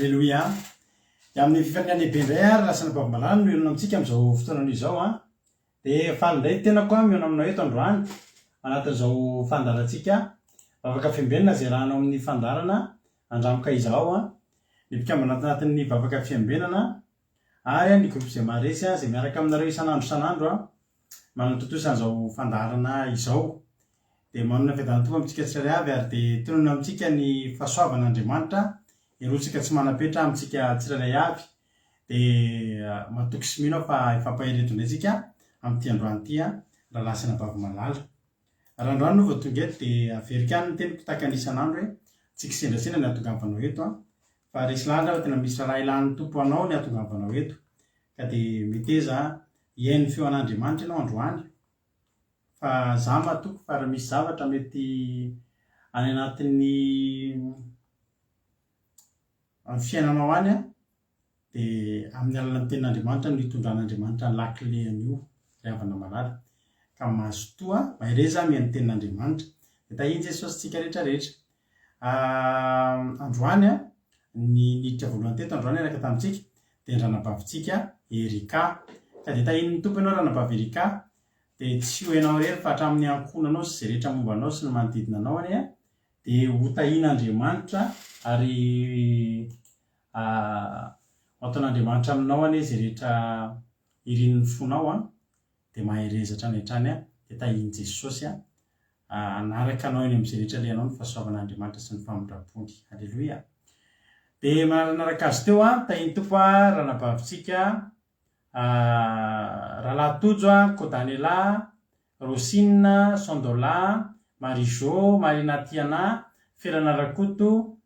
Alléluia. Amin'ny fifandiany be indray ary lasana bavy-malala no mionona amintsika amin'izao fotoana izao a. Dia faly indray tena koa miona aminao eto androany anatin'izao fandarantsika vavaka fiambenana izay rahanao amin'ny fandarana andramoka izao a. Ny mpikambana anatin'ny vavaka fiambenana ary ny groupe izay maresy izay miaraka aminareo isan'andro a manatotosana fandarana izao. Dia manana fiadanana tokoa amintsika tsirairay avy ary dia tonona amintsika ny fahasoavan'Andriamanitra irotsika tsy manapetra amintsika tsirairay avy. Dia matoky sy mino fa ifampahereto indray tsika amin'ity androany ity raha lasana bavy-malala. Raha androany no vao tonga eto dia averika any ny teniko tahaka ny isan'andro hoe tsy kisendrasendra ny ahatongavanao eto fa resy lahatra tena misy raha ilan'ny tompo anao ny ahatongavanao eto. Ka dia miteza hiain'ny feo an'Andriamanitra ianao androany. Fa za matoky fa raha misy zavatra mety any anatin'ny fiainanao any dia amin'ny alalan'ny tenin'Andriamanitra no hitondran'Andriamanitra ny lakile an'io ravana malala. Ka mazotoa mahereza mihaino tenin'Andriamanitra. Dia tahiny Jesosy tsika rehetrarehetra. Androany ny niditra voalohany teto androany araka tamintsika dia ranabavitsika Erika. Ka dia tahin'ny tompo ianao ranabavy Erika. Dia tsy ho hainao rery fa hatramin'ny ankonanao sy izay rehetra momba anao sy ny manodidina anao any dia ho tahin'Andriamanitra ary ataon'Andriamanitra aminao any izay rehetra irin'ny fonao dia mahereza hatrany hatrany dia tahin'i Jesosy anaraka anao eny amin'izay rehetra ilainao ny fahasoavan'Andriamanitra sy ny famindrampony. Halleluia. Dia manaraka azy teo tahin'ny tompo ranabavitsika Rahalahy Kodanela, Rosina, Sondola, Marijo, Marina Tiana, Ferana Rakoto,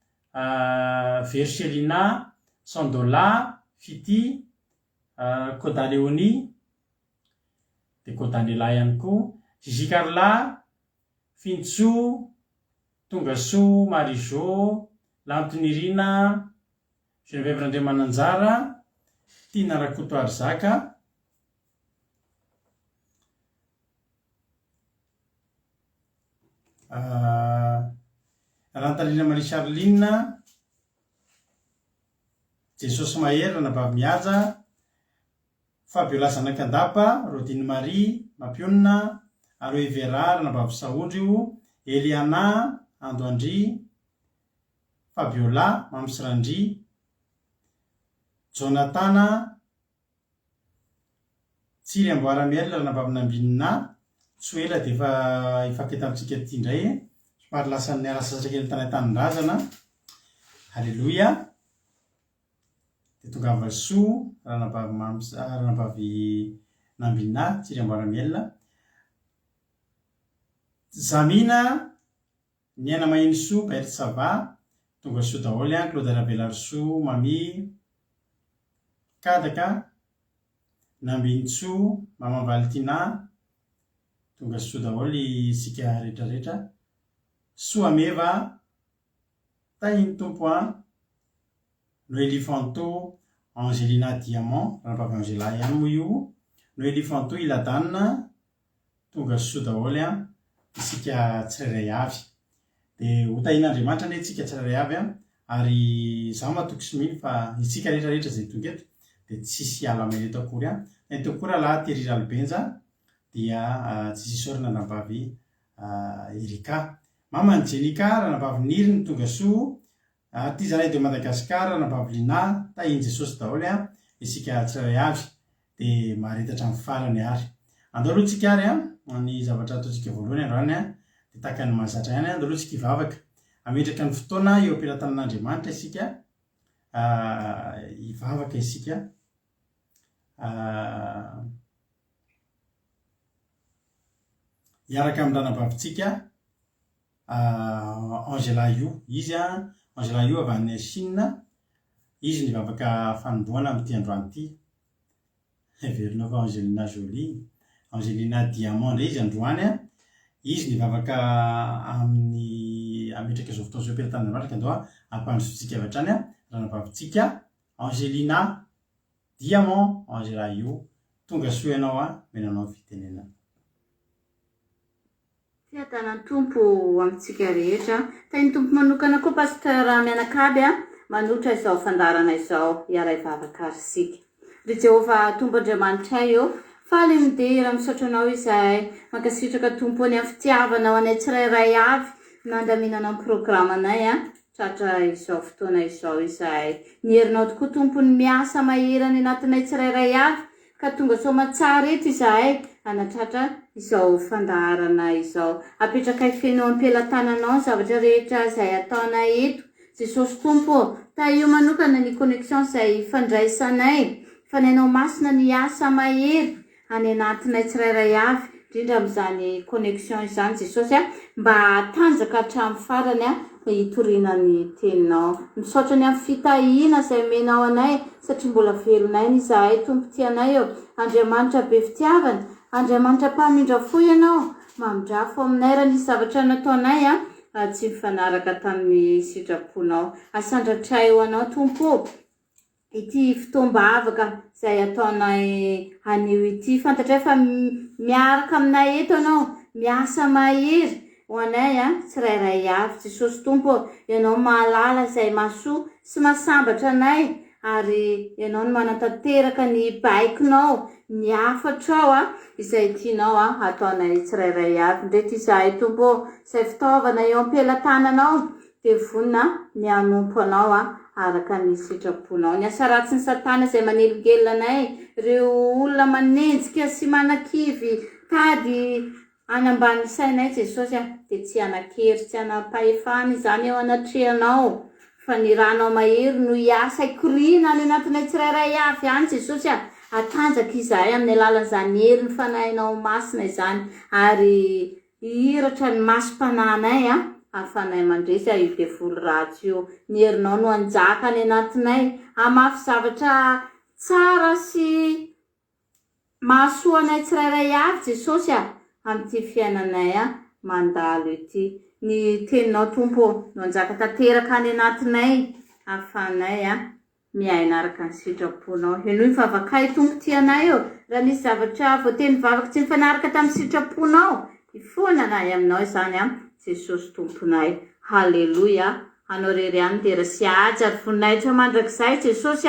Verselina, Sondola, Fity, Kodaleoni, dia Kodanela ihany koa, Zizi Carla, Fintso, Tongaso, Marijo, Lantonirina, Geneviève Randriamananjara, Tina Rakoto Arzaka, Rantalina Marie Charline, Jesosy Mahery ranabavy mihaja, Fabiola Zanakandapa, Rodine Marie Mampionina, Aroe Vera ranabavy Saondrio, Eliana Andoandry, Fabiola Mamsirandry, Jonatana Tsiry Amboaramiel ranabavy Nambinina. Tsoela dia efa ifanketa amintsika ity indray somary lasa niala sasakely tanindrazana. Halleluia. Dia tongava soa ranabavy Nambinina Tsiry Amboaramiel, Zamina Niana Mahiny Soa Berty Sava, tonga soa daholo Claude Rabelarso, Mami Kadaka, Nambintso, Mama Valentina, tonga soa daholo isika rehetrarehetra. Soameva, tahin'ny tompo Noélie Fanto, Angelina Diamant, ranabavy Angela ihany moa io, Noélie Fanto Iladanina, tonga soa daholo isika tsirairay avy. Dia ho tahin'Andriamanitra anie tsika tsirairay avy ary za matoky sy mino fa isika rehetrarehetra izay tonga eto dia tsisy ala mahereto akory eto koa raha Tery Albenja dia tsy sisy orana ranabavy Erika. Mama Angelika ranabavy Niry ny tonga soa, ty zanay de Madagasikara ranabavy Lina, tahin'i Jesosy daholo isika tsirairay avy. Dia maharetatra amin'ny farany ary andao aloha tsika ary ny zavatra ataontsika voalohany androany dia tahaka ny mahazatra ihany andao aloha tsika hivavaka ametraka ny fotoana eo am-pelatanan'Andriamanitra isika hivavaka isika hiaraka amin'ny ranabavitsika Angela io. Izy Angela io avy any Chine, izy nivavaka fanombohana amin'ity androany ity. Verina fa Angelina Jolie, Angelina Diamant indray izy androany izy nivavaka amin'ny ametraka izao fotoana izao am-pelatan'Andriamanitra. Andao ampandrosotsika avy hatrany ranabavitsika Angelina Diamant, Angela io. Tonga soa ianao menanao ny fitenenana. Fiadanany tompo amintsika rehetra. Tahin'ny tompo manokana koa pasteur Mianakavy manotra izao fandarana izao iara ivavaka ary sika. Ry Jehovah Tompo Andriamanitra io, faly midera misaotra anao izahay, mankasitraka Tompo any amin'ny fitiavanao anay tsirairay avy, nandaminana amin'ny programanay tratra izao fotoana izao izahay. Ny herinao tokoa Tompo ny miasa mahirany anatinay tsirairay avy, ka tonga sao matsara eto izahay anatratra izao fandaharana izao. Apetraka feno ampelatananao zavatra rehetra izay ataonay eto. Jesosy Tompo, ta io manokana ny connexion izay fandraisanay, fanainao masina ny asa mahery any anatinay tsirairay avy, indrindra amin'izany connexion izany Jesosy mba hatanjaka hatramin'ny farany hitorinany teninao. Misaotra ny amin'ny fitahiana izay menao anay satria mbola velonay ny izahay Tompo tianay eo. Andriamanitra be fitiavana, Andriamanitra mpamindra fo ianao, mamindrafo aminay raha nisy zavatra nataonay tsy mifanaraka tamin'ny sitraponao. Asandratray ho anao Tompo ity fitombavaka izay ataonay anio ity. Fantatray fa miaraka aminay eto anao, miasa mahery ho anay tsirairay avy. Jesosy Tompo, ianao mahalala izay mahasoa sy mahasambatra anay, ary ianao no manatanteraka ny baikonao, ny afatrao izay tianao ataonay tsirairay avy. Ndreto izahay Tompo, izay fitaovana eo ampelatananao, dia vonina ny hanompo anao araka ny sitraponao. Ny asa ratsy ny Satana izay manelingelina anay, ireo olona manenjika sy manakivy tady anambany sainay Jesosy dia tsy anakery, tsy anapahefany izany eo anatrehanao, fa ny ranao mahery no hiasa ikoriana any anatinay tsirairay avy any Jesosy atanjaka izahay amin'ny alalan'izany hery ny fanahinao masina izany, ary hiratra ny masom-pananay afanay mandresy io devolo ratsy io. Ny herinao no anjaka any anatinay, amafy zavatra tsara sy mahasoa anay tsirairay avy Jesosy amin'ity fiainanay mandalo ity. Ny teninao Tompo no anjaka tanteraka any anatinay, afanay miaina araka ny sitraponao. Ianao mivavakay Tompo tianay eo, raha nisy zavatra voateny vavaka tsy mifanaraka tamin'ny sitraponao, ifonanay aminao izany Jesosy Tomponay. Halleluia. Anao rery any tera sy aja ary voninahitra mandrakizay Jesosy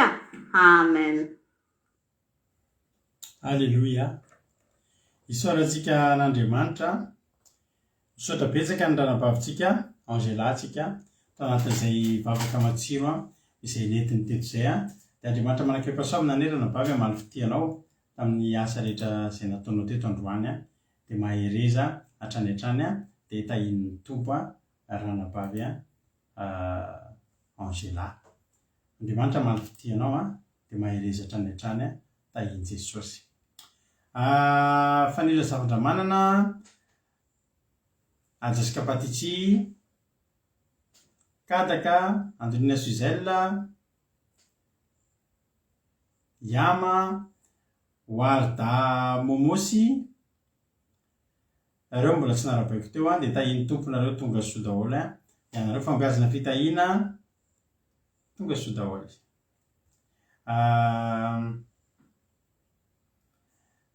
amen. Halleluia. Isaorantsika n'Andriamanitra, misaotra betsaka ny ranabavintsika Angelantsika tao anatin'izay vavaka matsiro izay netiny teto izay dia Andriamanitra manakam-pahasalamana ny ranabavy amaly fitianao tamin'ny asa rehetra izay nataonao teto androany dia mahereza hatrany hatrany dia tahin'ny Tompo ranabavy Angela. Andriamanitra amaly fitianao dia mahereza hatrany hatrany tahin'i Jesosy. Fanila zavatra manana Jessica Patitsi, Kadaka, Andrina Suzella, Yama, Warda Momosi, ireo mbola tsy narabaiko teo dia tahin'ny tomponareo tonga soa daholo ianareo fambeazana fitahina tonga soa daholo.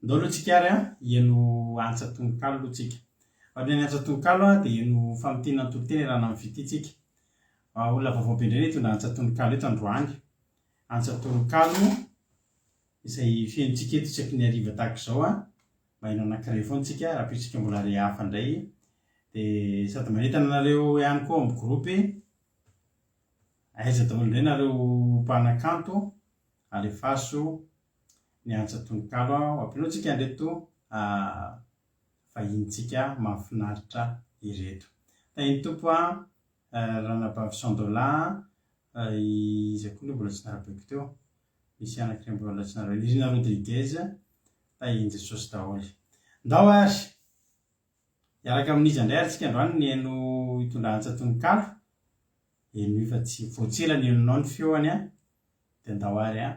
Ndao aloha tsika ary ieno antsa-tononkalo aloha tsika. Ohatra ny antsa-tononkalo dia ieno famitihana toloteny raha amin'ny vititsika. Olona vaovao-bendrena hitondra antsa-tononkalo eto androany. Antsa-tononkalo izay fiaintsika eto tsaky ny hariva tahaka izao mahaino anankiray foana tsika raha pitsika mbola re hafa indray dia sady manentana anareo ihany koa amin'ny gropy aiza daholo indray nareo mpanakanto alefaso ny antsa-tononkalo ampianao tsika andreto vahintsika mahafinaritra ireto. Tahin'ny Tompo ranabavy Sandola, izy koa mbola tsy narabaiko teo, misy anankiray mbola tsy narabaiko, Irina Rodriguez, tahin'i Jesosy daholo. Ndao ary iaraka amin'izy indray ary tsika androany ny haino hitondra antsa-tononkalo, eno io fa tsy voatsila ny henonao ny feoany dia ndao ary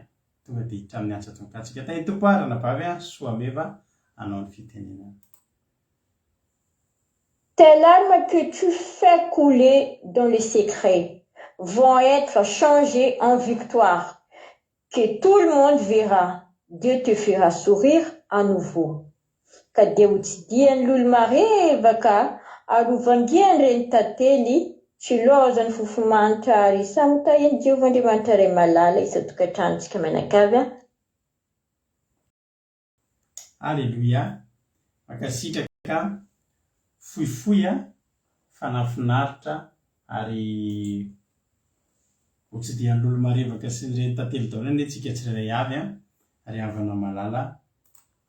tonga dia hiditra amin'ny antsa-tononkalo tsika. Tahin'ny Tompo ranabavy soa meva hanao ny fitenenana. Tes larmes que tu fais couler dans le secret vont être changées en victoire, que tout le monde verra. Dieu te fera sourire à nouveau. Ka dia ho tsidian'olomare baka arovangiany reny tantely tsy lozany fofomantary samitainy Jehovah-Andriamanitra ray malala isan-tokantranontsika manakavy a. Alléluia. Mankasitraka fohifohy fanafinaritra ary ho tsy dia n'olo marevaka sy ireny tantely daholo ny antsika tsirairay avy ary havana malala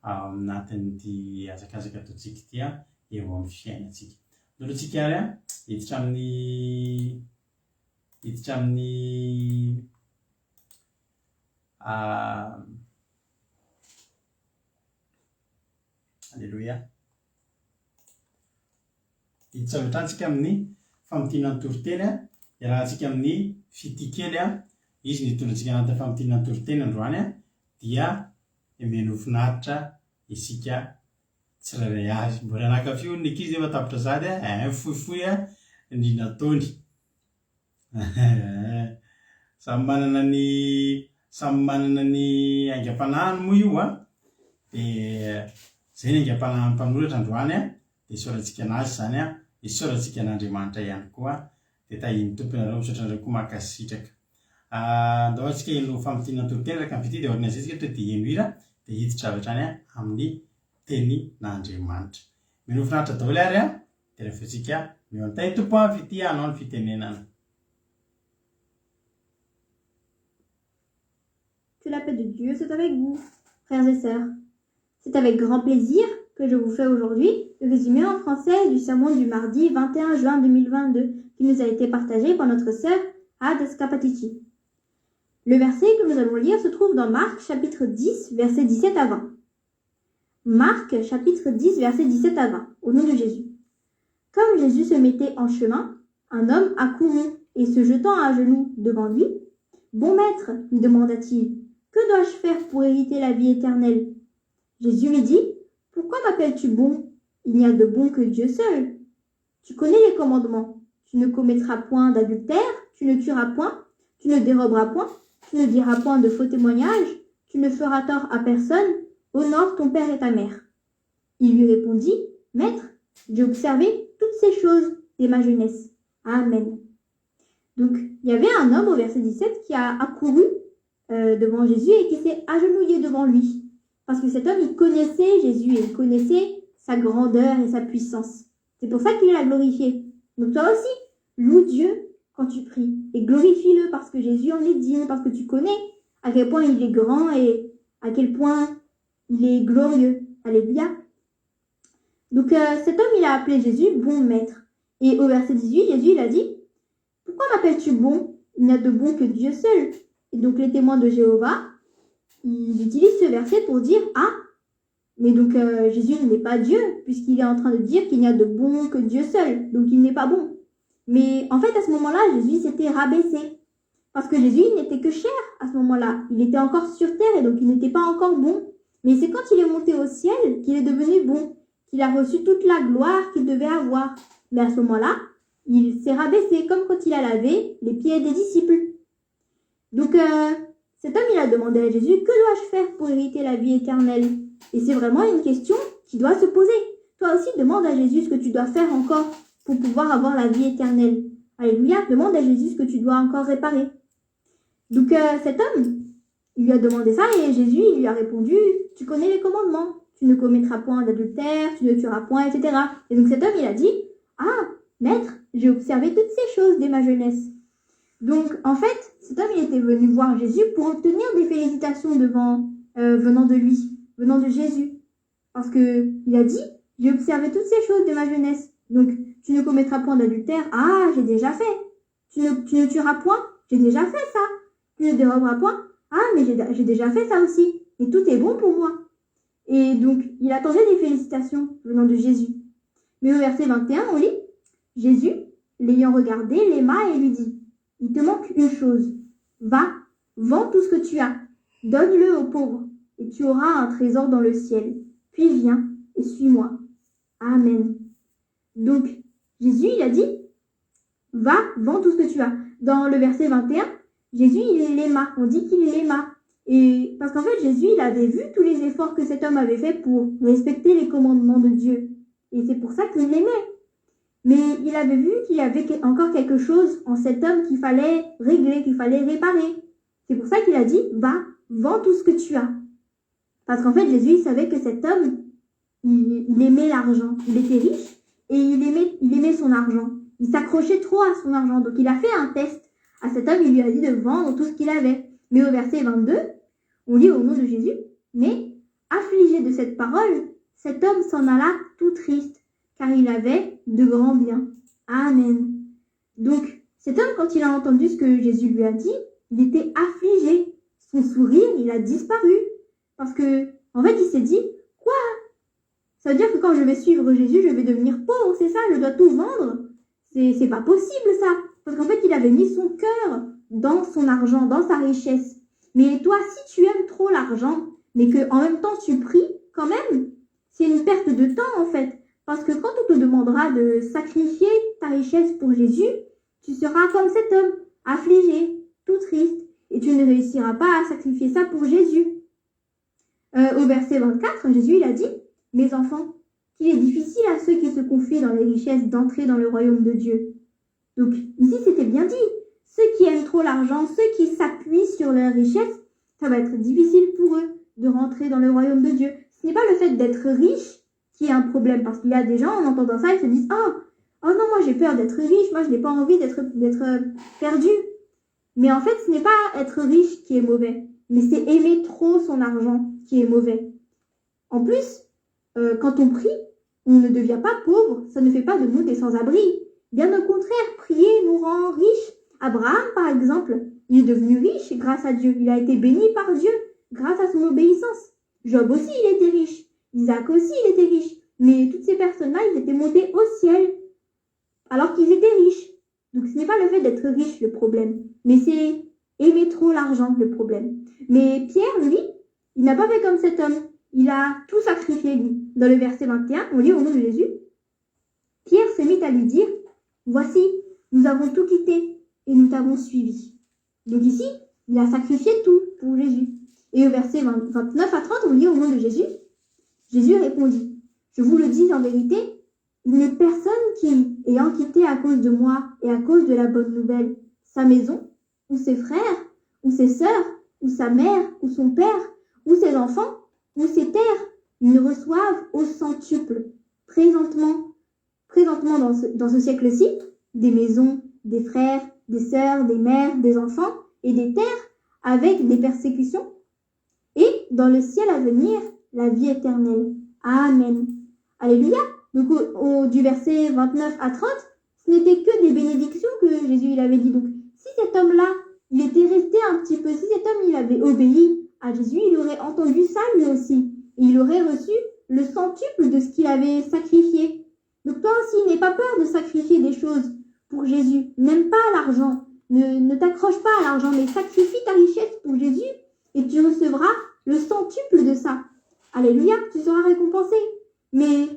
ao anatin'ity azakazaka ataontsika ity eo amin'ny fiainantsika. Nolontsika ary hiditra amin'ny Alléluia. Hitsavetrantsika amin'ny famotiana ny toriteny iarahantsika amin'ny fitikely izy nitondrantsika anaty famotiana ny toriteny androany dia emeno finaritra isika tsirairay avy. Mbola nakafio ny ankizy nefa tapitra sady fohifohy ny nataony. Samy manana ny aingam-panahiny moa io dia zay ny aingam-panahin'ny mpanoratra androany dia isaorantsika anazy zany isaorantsika an'Andriamanitra ihany koa dia tahiny tompony arao misaotra anareo koa mankasitraka. Andao antsika eno famotiana toriteny raka ny vity dia orina zay tsika dia eno hira dia hiditra avy hatrany amin'ny teny n'Andriamanitra. Mino finaritra daholo ary dia rehefa tsika meo antay tompo vity hanao ny fitenenana. Que la paix de Dieu soit avec vous, frères et sœurs. C'est avec grand plaisir que je vous fais aujourd'hui le résumé en français du sermon du mardi 21 juin 2022 qui nous a été partagé par notre sœur Ad Scapatici. Le verset que nous allons lire se trouve dans Marc chapitre 10 versets 17 à 20. Marc chapitre 10 versets 17 à 20 au nom de Jésus. Comme Jésus se mettait en chemin, un homme accourut et se jetant à genoux devant lui, « Bon maître, lui demanda-t-il, que dois-je faire pour hériter la vie éternelle ?» Jésus lui dit, « Pourquoi m'appelles-tu bon? Il n'y a de bon que Dieu seul. Tu connais les commandements. Tu ne commettras point d'adultère, tu ne tueras point, tu ne déroberas point, tu ne diras point de faux témoignages, tu ne feras tort à personne, honore ton père et ta mère. » Il lui répondit, « Maître, j'ai observé toutes ces choses dès ma jeunesse. Amen. » Donc, il y avait un homme au verset 17 qui a accouru devant Jésus et qui s'est agenouillé devant lui. Parce que cet homme, il connaissait Jésus et il connaissait sa grandeur et sa puissance. C'est pour ça qu'il l'a glorifié. Donc toi aussi, loue Dieu quand tu pries et glorifie-le parce que Jésus en est digne, parce que tu connais à quel point il est grand et à quel point il est glorieux. Alléluia. Donc cet homme, il a appelé Jésus bon maître. Et au verset 18, Jésus, il a dit, « Pourquoi m'appelles-tu bon? Il n'y a de bon que Dieu seul. » Et donc les témoins de Jéhovah, ils utilisent ce verset pour dire, « Ah, mais donc Jésus n'est pas Dieu, puisqu'il est en train de dire qu'il n'y a de bon que Dieu seul. Donc il n'est pas bon. » Mais en fait, à ce moment-là, Jésus s'était rabaissé. Parce que Jésus, il n'était que chair à ce moment-là. Il était encore sur terre et donc il n'était pas encore bon. Mais c'est quand il est monté au ciel qu'il est devenu bon, qu'il a reçu toute la gloire qu'il devait avoir. Mais à ce moment-là, il s'est rabaissé comme quand il a lavé les pieds des disciples. Donc cet homme, il a demandé à Jésus, « Que dois-je faire pour hériter la vie éternelle ?» Et c'est vraiment une question qui doit se poser. Toi aussi, demande à Jésus ce que tu dois faire encore pour pouvoir avoir la vie éternelle. Alléluia, demande à Jésus ce que tu dois encore réparer. Donc cet homme, il lui a demandé ça et Jésus, il lui a répondu, « Tu connais les commandements. Tu ne commettras point d'adultère, tu ne tueras point, etc. » Et donc cet homme, il a dit, « Ah, maître, j'ai observé toutes ces choses dès ma jeunesse. » Donc en fait, cet homme, il était venu voir Jésus pour obtenir des félicitations venant de lui, venant de Jésus. Parce que il a dit, « J'ai observé toutes ces choses dès ma jeunesse. » Donc, tu ne commettras point d'adultère. Ah, j'ai déjà fait. Tu ne tueras point. J'ai déjà fait ça. Tu ne déroberas point. Ah, mais j'ai déjà fait ça aussi. Et tout est bon pour moi. Et donc, il attendait des félicitations venant de Jésus. Mais au verset 21, on lit, Jésus, l'ayant regardé, l'aima et lui dit, « Il te manque une chose. Va, vends tout ce que tu as. Donne-le aux pauvres. Et tu auras un trésor dans le ciel. Puis viens et suis-moi. » Amen. Donc, Jésus, il a dit, va, vends tout ce que tu as. Dans le verset 21, Jésus, il l'aima. On dit qu'il l'aima. Et parce qu'en fait, Jésus, il avait vu tous les efforts que cet homme avait fait pour respecter les commandements de Dieu. Et c'est pour ça qu'il l'aimait. Mais il avait vu qu'il y avait encore quelque chose en cet homme qu'il fallait régler, qu'il fallait réparer. C'est pour ça qu'il a dit, va, vends tout ce que tu as. Parce qu'en fait, Jésus, il savait que cet homme, il aimait l'argent. Il était riche et il aimait son argent. Il s'accrochait trop à son argent. Donc, il a fait un test à cet homme. Il lui a dit de vendre tout ce qu'il avait. Mais au verset 22, on lit au nom de Jésus, mais affligé de cette parole, cet homme s'en alla tout triste, car il avait de grands biens. Amen. Donc, cet homme, quand il a entendu ce que Jésus lui a dit, il était affligé. Son sourire, il a disparu. Parce que, en fait, il s'est dit, quoi? Ça veut dire que quand je vais suivre Jésus, je vais devenir pauvre, c'est ça? Je dois tout vendre? C'est pas possible, ça. Parce qu'en fait, il avait mis son cœur dans son argent, dans sa richesse. Mais toi, si tu aimes trop l'argent, mais que en même temps tu pries, quand même, c'est une perte de temps, en fait. Parce que quand on te demandera de sacrifier ta richesse pour Jésus, tu seras comme cet homme, affligé, tout triste, et tu ne réussiras pas à sacrifier ça pour Jésus. Au verset 24, Jésus il a dit, « Mes enfants, qu'il est difficile à ceux qui se confient dans les richesses d'entrer dans le royaume de Dieu. » Donc ici c'était bien dit, ceux qui aiment trop l'argent, ceux qui s'appuient sur leur richesse, ça va être difficile pour eux de rentrer dans le royaume de Dieu. Ce n'est pas le fait d'être riche qui est un problème, parce qu'il y a des gens, en entendant ça, ils se disent « Oh non, moi j'ai peur d'être riche, moi je n'ai pas envie d'être perdu. » Mais en fait, ce n'est pas être riche qui est mauvais, mais c'est aimer trop son argent qui est mauvais. En plus, quand on prie, on ne devient pas pauvre, ça ne fait pas de nous des sans-abri. Bien au contraire, prier nous rend riches. Abraham, par exemple, il est devenu riche grâce à Dieu. Il a été béni par Dieu grâce à son obéissance. Job aussi, il était riche. Isaac aussi, il était riche. Mais toutes ces personnes-là, ils étaient montés au ciel alors qu'ils étaient riches. Donc ce n'est pas le fait d'être riche le problème, mais c'est aimer trop l'argent le problème. Mais Pierre, lui, il n'a pas fait comme cet homme. Il a tout sacrifié, lui. Dans le verset 21, on lit au nom de Jésus. Pierre se mit à lui dire, « Voici, nous avons tout quitté et nous t'avons suivi. » Donc ici, il a sacrifié tout pour Jésus. Et au verset 29 à 30, on lit au nom de Jésus. Jésus répondit, « Je vous le dis en vérité, il n'est personne qui, ayant quitté à cause de moi et à cause de la bonne nouvelle, sa maison, ou ses frères, ou ses sœurs, ou sa mère, ou son père, ou ses enfants, ou ses terres, ils ne reçoivent au centuple, présentement dans ce siècle-ci, des maisons, des frères, des sœurs, des mères, des enfants et des terres avec des persécutions, et dans le ciel à venir, la vie éternelle. Amen. Alléluia. Donc du verset 29 à 30, ce n'était que des bénédictions que Jésus il avait dit. Donc si cet homme-là, il était resté un petit peu, si cet homme il avait obéi à Jésus, il aurait entendu ça lui aussi. Et il aurait reçu le centuple de ce qu'il avait sacrifié. Donc toi aussi, n'aie pas peur de sacrifier des choses pour Jésus. N'aime pas l'argent. Ne t'accroche pas à l'argent, mais sacrifie ta richesse pour Jésus et tu recevras le centuple de ça. Alléluia, tu seras récompensé. Mais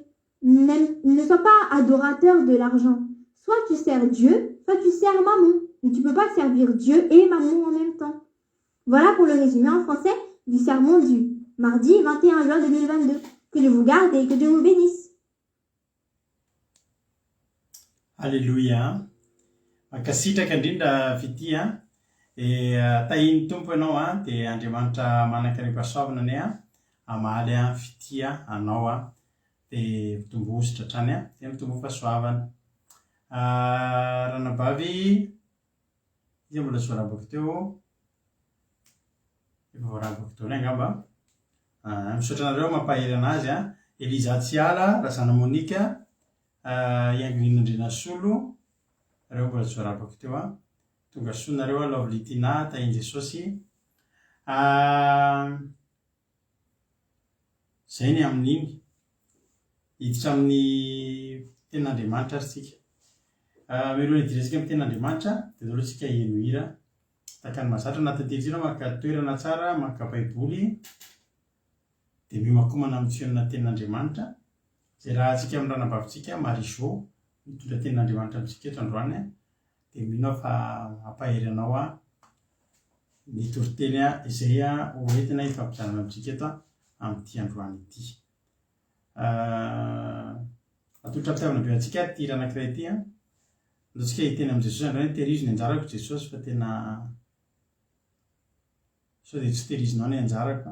ne sois pas adorateur de l'argent. Soit tu sers Dieu, soit tu sers Mammon. Mais tu ne peux pas servir Dieu et Mammon en même temps. Voilà pour le résumé en français du sermon du mardi 21 juin 2022. Que Dieu vous garde et que Dieu vous bénisse. Alléluia. Makasitraka indrindra fity e tahiny tompo ianao dia Andriamanitra manan-karepasoavana anay amaly fity anao dia mitombositra hatrany dia mitombo fahasoavana. Ranabavy izy mbola tsy voarabako teo. Efa voarabako teo ny angamba. Misaotra anareo mampahery anazy Eliza Tsiala, Razana Monika, Iangonina Andrinasolo, ireo mbola tsy voarabako teo tonga soa nareo Lovely-Tina, Tahiny Jesosy. Zay ny amin'iny hiditra amin'ny ten'Andriamanitra ary tsika. Mialohan'ny hidirantsika amin'ny ten'Andriamanitra dia aloha tsika hihaino hira tahaka ny mahazatra anatin'ity maka toerana tsara, maka baiboly dia miomakomana amin'ny fionana ten'Andriamanitra. Izay raha tsika amin'ny ranabavintsika Marizô mitondra ten'Andriamanitra amintsika eto androany dia mino fa hampahery anao ny toriteny izay hoentina hifampijanona amintsika eto amin'ity androany ity. atotra fitiavana be antsika ty raha anankiray ty a antsika hiteny amin'i Jesosy andray tehiriziny anjarako Jesosy fa tena sao dia tsy tehirizinao ny anjarako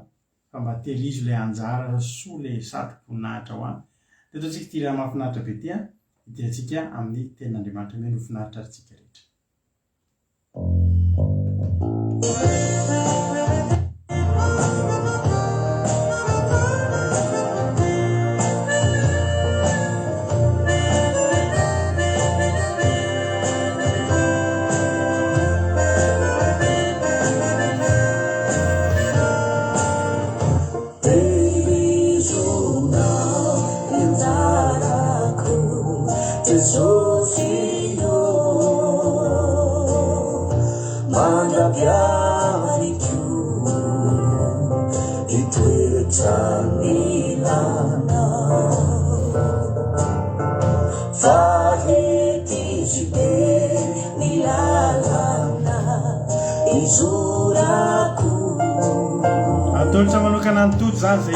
fa mba tehirizo ilay anjara soa ilay sady voninahitra ho any dia atao antsika ty raha mahafinaritra be ty a dia antsika amin'ny tenin'Andriamanitra hoe no finaritra arytsika rehetra. Atolotsa manokana ny toto zany zay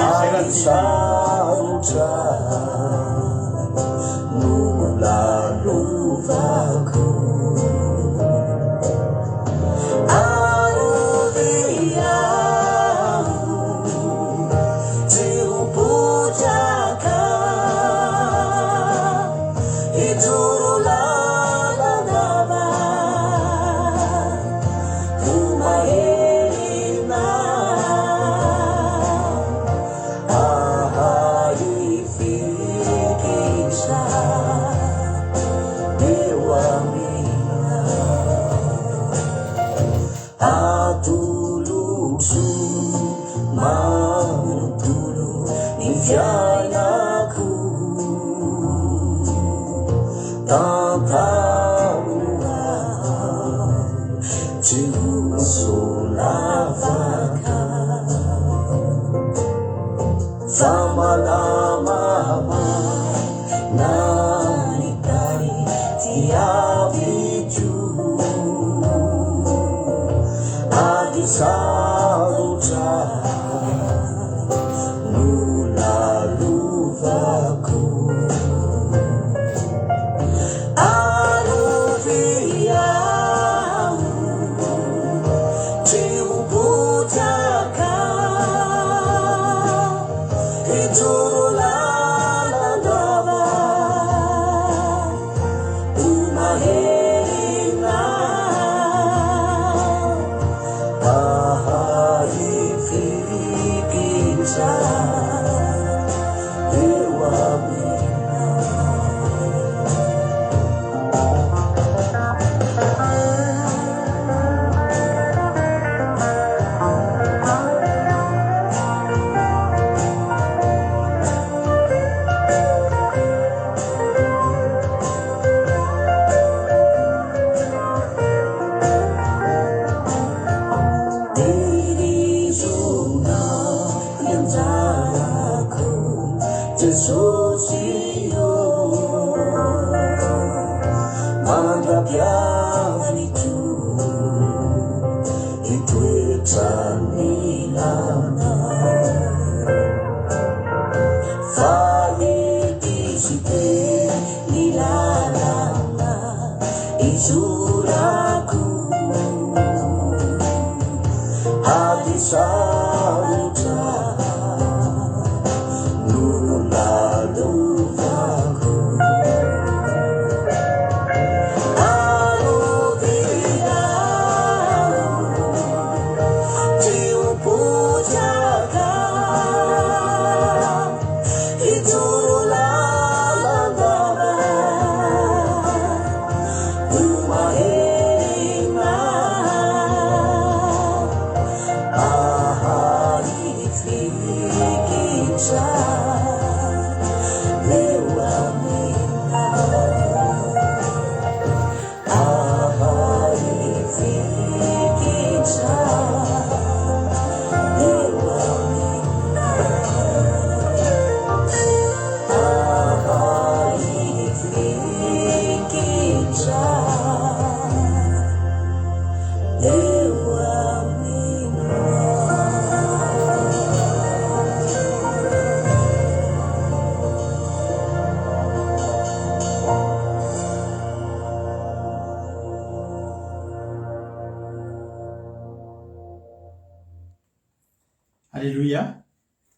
Alleloia.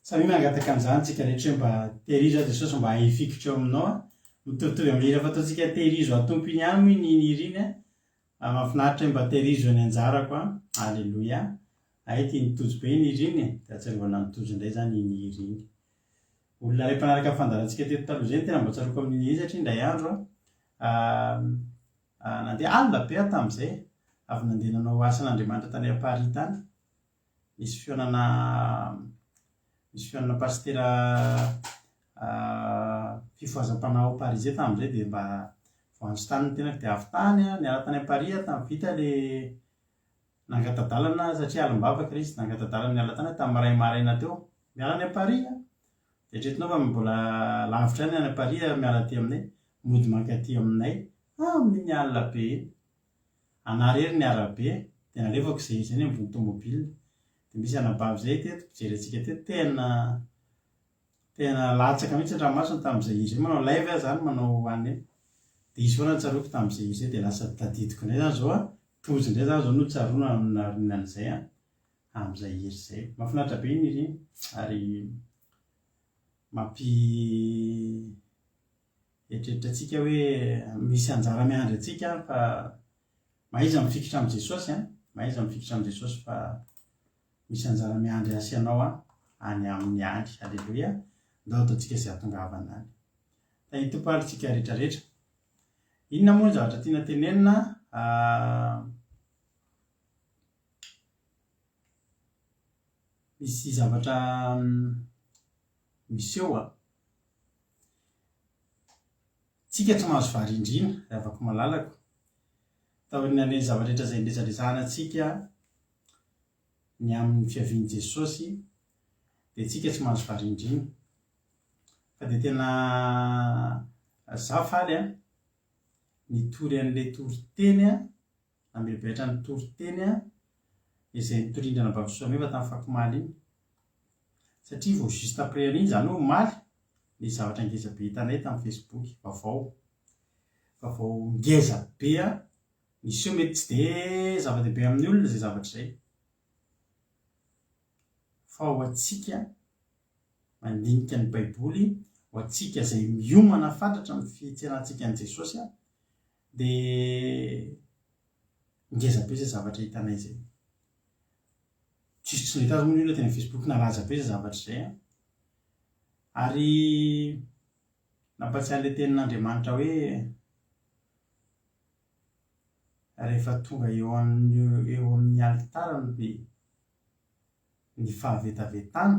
Samy mangataka an'izany tsika rehetra hoe mba tehirizo azy Jesosy mba hifikotra eo aminao mitovitovy amin'ny hira fataontsika tehirizo atompo iny ihany moa iny hira iny mahafinaritra hoe mba tehirizo any anjarako alleloia. Ay tia nitojo be iny hira iny dia ahatsiarovana nitojo indray zany iny hira iny. Olona iray mpanaraka amin'ny fandarantsika teto taloha izay tena mba tsaroako amin'iny izy satria indray andro nandeha alina be aho tamin'izay avy nandeha nanao asan'Andriamanitra tany Paris tany. Misy fihaonana pastera fifohazam-panao Paris zay tamin'izay dia mba voanjo tany ny tenako dia avy tany niala tany Paris tamin'ny vita le nangatadalana satria alim-bavaka ilay izy nangatadalana niala tany tamin'ny maraina teo miala any Paris dia tretinao fa mbola lavitra any any Paris miala aty aminay mody mankaty aminay amin'iny alina be anarery ny arabe dia nalevako izay izy any ambony tomobile. Dia misy anabavy izay teto pijery antsika teto tena latsaka mihitsy ny ranomasina tamin'izay izy manao live zany manao any dia izy foana tsaroako tamin'izay izy dia lasa tadidiko indray zany zao tojo indray zany zao no tsarona an'izay amin'izay izy izay mahafinaritra be iny izy ary eritreretra antsika hoe misy anjara miandry antsika fa mahaiza mifikitra amin'i Jesosy mahaiza mifikitra amin'i Jesosy fa misy anjara miandry asianao any amin'ny andry alleloia. Ndao ataontsika izay hatongavana any tahitopalytsika rehetrarehetra. Inona moa ny zavatra tiana tenenina misy zavatra miseho tsika tsy mahazo varindrina avako malalako taorinany ny zavatra rehetra izay indresadresahana antsika ny amin'ny fiavian'i Jesosy dia tsika tsy mahazo varindrina fa dia tena zafaly nitory an'ilay toriteny namelibehatra ny toriteny izay nitorindrina Bavsoa Meva tamin'ny Fakomaly iny satria vao juste après iny izany hoe maly ny zavatra ngeza be hitanay tamin'ny Facebook vaovao ngeza be nisy eo mety tsy dia zava-dehibe amin'ny olona izay zavatra izay fa ho antsika mandinika ny Baiboly ho antsika izay miomana fantatra ny fihetsehanatsika an'i Jesosy dia ngeza be izay zavatra hitanay izay tsisy nahita azy moa ny olona teny Facebook nalaza be izay zavatra izay ary nampatsiahy ilay tenin'Andriamanitra hoe rehefa tonga eo amin'ny alitara ny fahavetavetana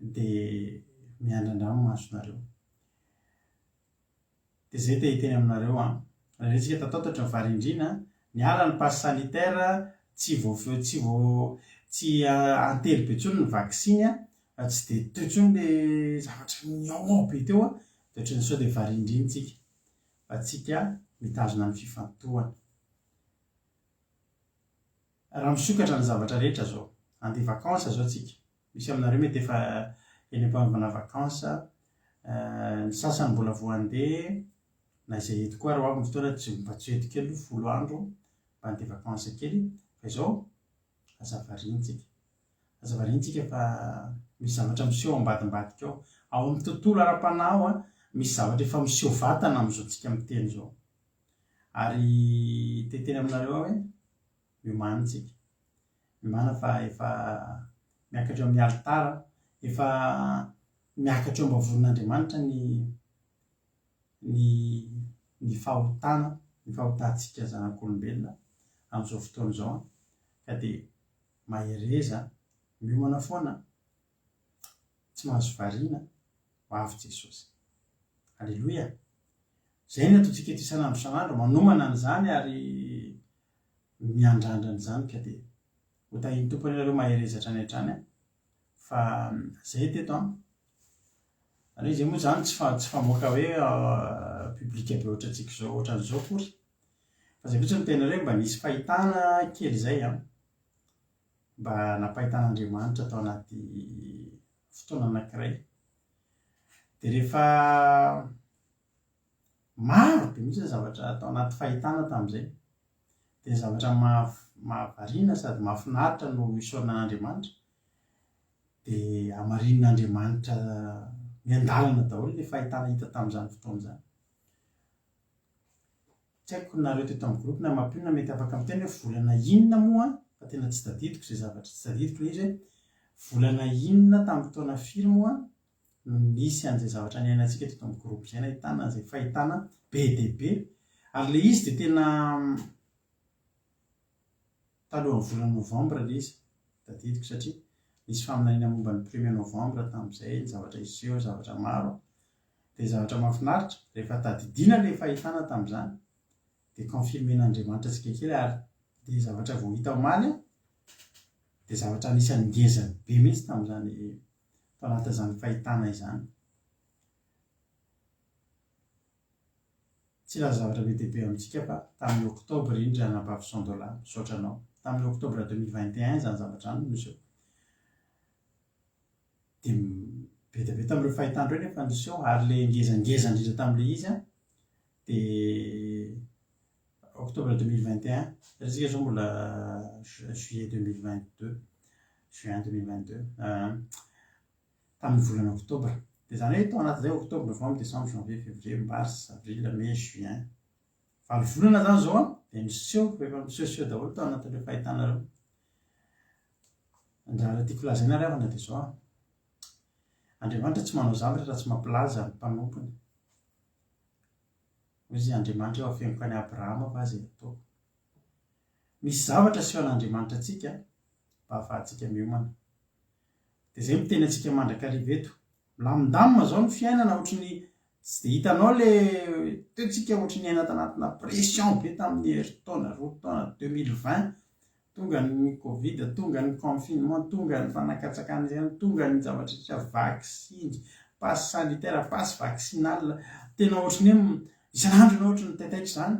dia miandrandrano masonareo dia zay te hiteny aminareo retsika tatotatra ny varindrina ny ala ny passe sanitaire tsy antely be tsony ny vaksiny tsy dia teo tsony le zavatra miao be teo dia ohatrany sao dia varindrinitsika fa tsika mitazona ny fifantohana raha misokatra ny zavatra rehetra zao andeha vakansa zao tsika misy aminareo mety efa eny am-panaovana vakansa ny sasany mbola vao andeha na izay eto koa raha avy ny fotoana mba tsy eto kely 10 andro mba andeha vakansa kely fa izao azavarintsika fa misy zavatra miseho ambadimbadika ao amin'ny tontolo ara-panahy misy zavatra efa miseho vatana amin'izao tsika miteny zao ary teteny aminareo hoe miomanitsika miomana fa efa miakatra eo amin'ny alitara efa miakatra eo ambavonin'Andriamanitra ny fahotantsika zanak'olombelona amin'izao fotoana izao ka dia mahereza miomana foana tsy mahazo variana ho avy Jesosy alleloia. Zay ny ataontsika eto isan'andro isan'andro manomana an'izany ary miandrandra an'izany ka dia ho tahiny tompony ianareo mahereza hatrany hatrany fa zay teto ary izy moa zany tsy famoaka hoe publika be ohatrantsika zao ohatran'izao kory fa zay fotsiny tenareo mba nisy fahitana kely izay mba nampahitan'Andriamanitra atao anaty fotoana anankiray dia rehefa maro be mihitsy zavatra atao anaty fahitana tamin'izay dia zavatra mahavariana sady mahafinaritra no isaorana an'Andriamanitra dia hamarin'Andriamanitra miandalana daholo ilay fahitana hita tamin'izany fotoana izany. Tsy haiko nareo teto amin'ny groupe na mampinona mety afaka miteny hoe volana inona moa fa tena tsy tadidiko izay zavatra, tsy tadidiko ilay izy hoe volana inona tamin'ny taona firy moa no nisy an'izay zavatra niainantsika teto amin'ny groupe izay nahitana an'izay fahitana be dia be. Ary ilay izy dia tena talohan'ny volana novambra ilay izy tadidiko satria nisy faminaniana momba ny 1er novambra tamin'izay, ny zavatra iseho, zavatra maro dia zavatra mahafinaritra rehefa tadidiana ilay fahitana tamin'izany dia confirmen'Andriamanitra antsika kely ary dia zavatra vao hita omaly dia zavatra anisan'ny ngezany be mihitsy tamin'izany tao anatin'izany fahitana izany. Tsy laza zavatra be dia be amintsika fa tamin'ny oktobra indra nabavy $100 misaotra anao. Tamin'ny oktobra 2021 zany zavatra any niseho. Dia be dia be tamin'ireo fahitana ireo nefa niseho ary ilay ngezangeza indrindra tamin'ilay izy dia octobre 2021 satria zao mbola juin 2022 tamin'ny volana oktobra dia zany hoe tao anatin'izay oktobra, novambra, décembre, janvier, février, mars, avril, mai, juin 5 volana zany zao dia miseho rehefa misehoseho daholo tao anatin'ireo fahitana ireo. Andrara tiako lazaina ary avana dia zao Andriamanitra tsy manao zavatra raha tsy mampilaza ny mpanompony. Izy Andriamanitra eo afenoko any Abrahama fa azy ataoko. Misy zavatra aseho an'Andriamanitra antsika mba ahafahantsika miomana. Dia izay miteny antsika mandrakariva eto. Milamindamina zao ny fiainana ohatrany tsy dia hitanao ilay teotsika ohatrany aina tanatina pression be tamin'ny herintaona, roa taona 2020 tonga ny Covid, tonga ny confinement, tonga ny fanakatsakana izany, tonga ny zavatra vaccine, passe sanitaire, passe vaccinal, tena ohatrany hoe isan'andro na ohatrany taitaitra izany.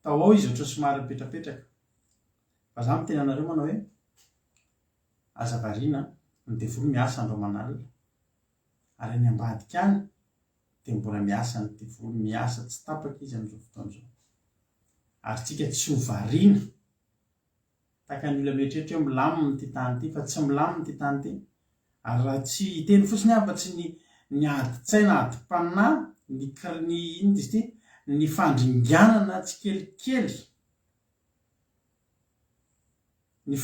Tao ao izy ohatry somary mipetrapetraka. Fa za miteny anareo manao hoe aza variana ny devoly miasa andro aman'alina ary ny ambadika any dia mbola miasa ny devoly, miasa tsy tapaka izy amin'izao fotoana izao. Ary tsika tsy ho variana tahaka ny olona mieritreritra hoe milamina ity tany ity fa tsy milamina ity tany ity. Ary raha tsy hiteny fotsiny afa-tsy ny adi-tsaina, adi-panahy, ny fandringanana tsikelikely, ny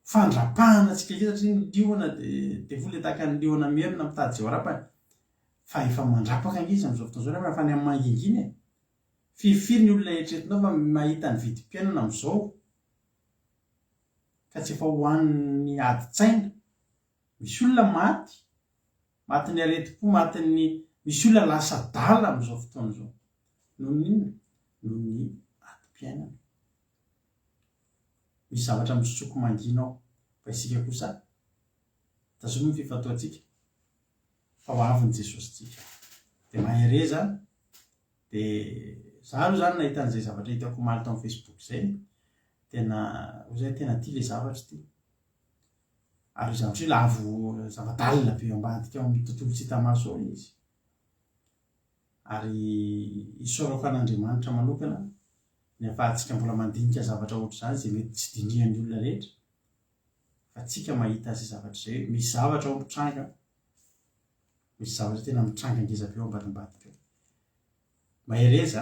fandrapahana tsikelikely satria ny liona devoly tahaka ny liona merina mitady izay harapany fa efa mandrapaka angizy amin'izao fotoana izao nefa ny amin'ny manginginy e. Firy ny olona eritreretinao fa mahita ny vidim-piainana amin'izao ka tsy efa hoan'ny adi-tsaina. Misy olona maty ny areti-po, misy olona lasa dala amin'izao fotoana izao noho ny adi-piainana. Misy zavatra mitsotsoky manginao fa isika kosa tazominy ny fifatoantsika fa ho avin'i Jesosy tsika dia mahereza. Dia za aloha zany nahita an'izay zavatra hitako omaly tao amin'ny Facebook izay tena tia ilay zavatra ity. Ary zavatra io lavo zava-dalina be ambadika ao amin'ny tontolo tsy hita maso ao izy. Ary isaorako an'Andriamanitra manokana ny ahafahantsika mbola mandinika zavatra ohatr'izany izay mety tsy dinihan'ny olona rehetra. Fa tsika mahita izay zavatra izay misy zavatra ao mitranga, misy zavatra tena mitranga ngeza be ao ambadimbadika ao. Mahereza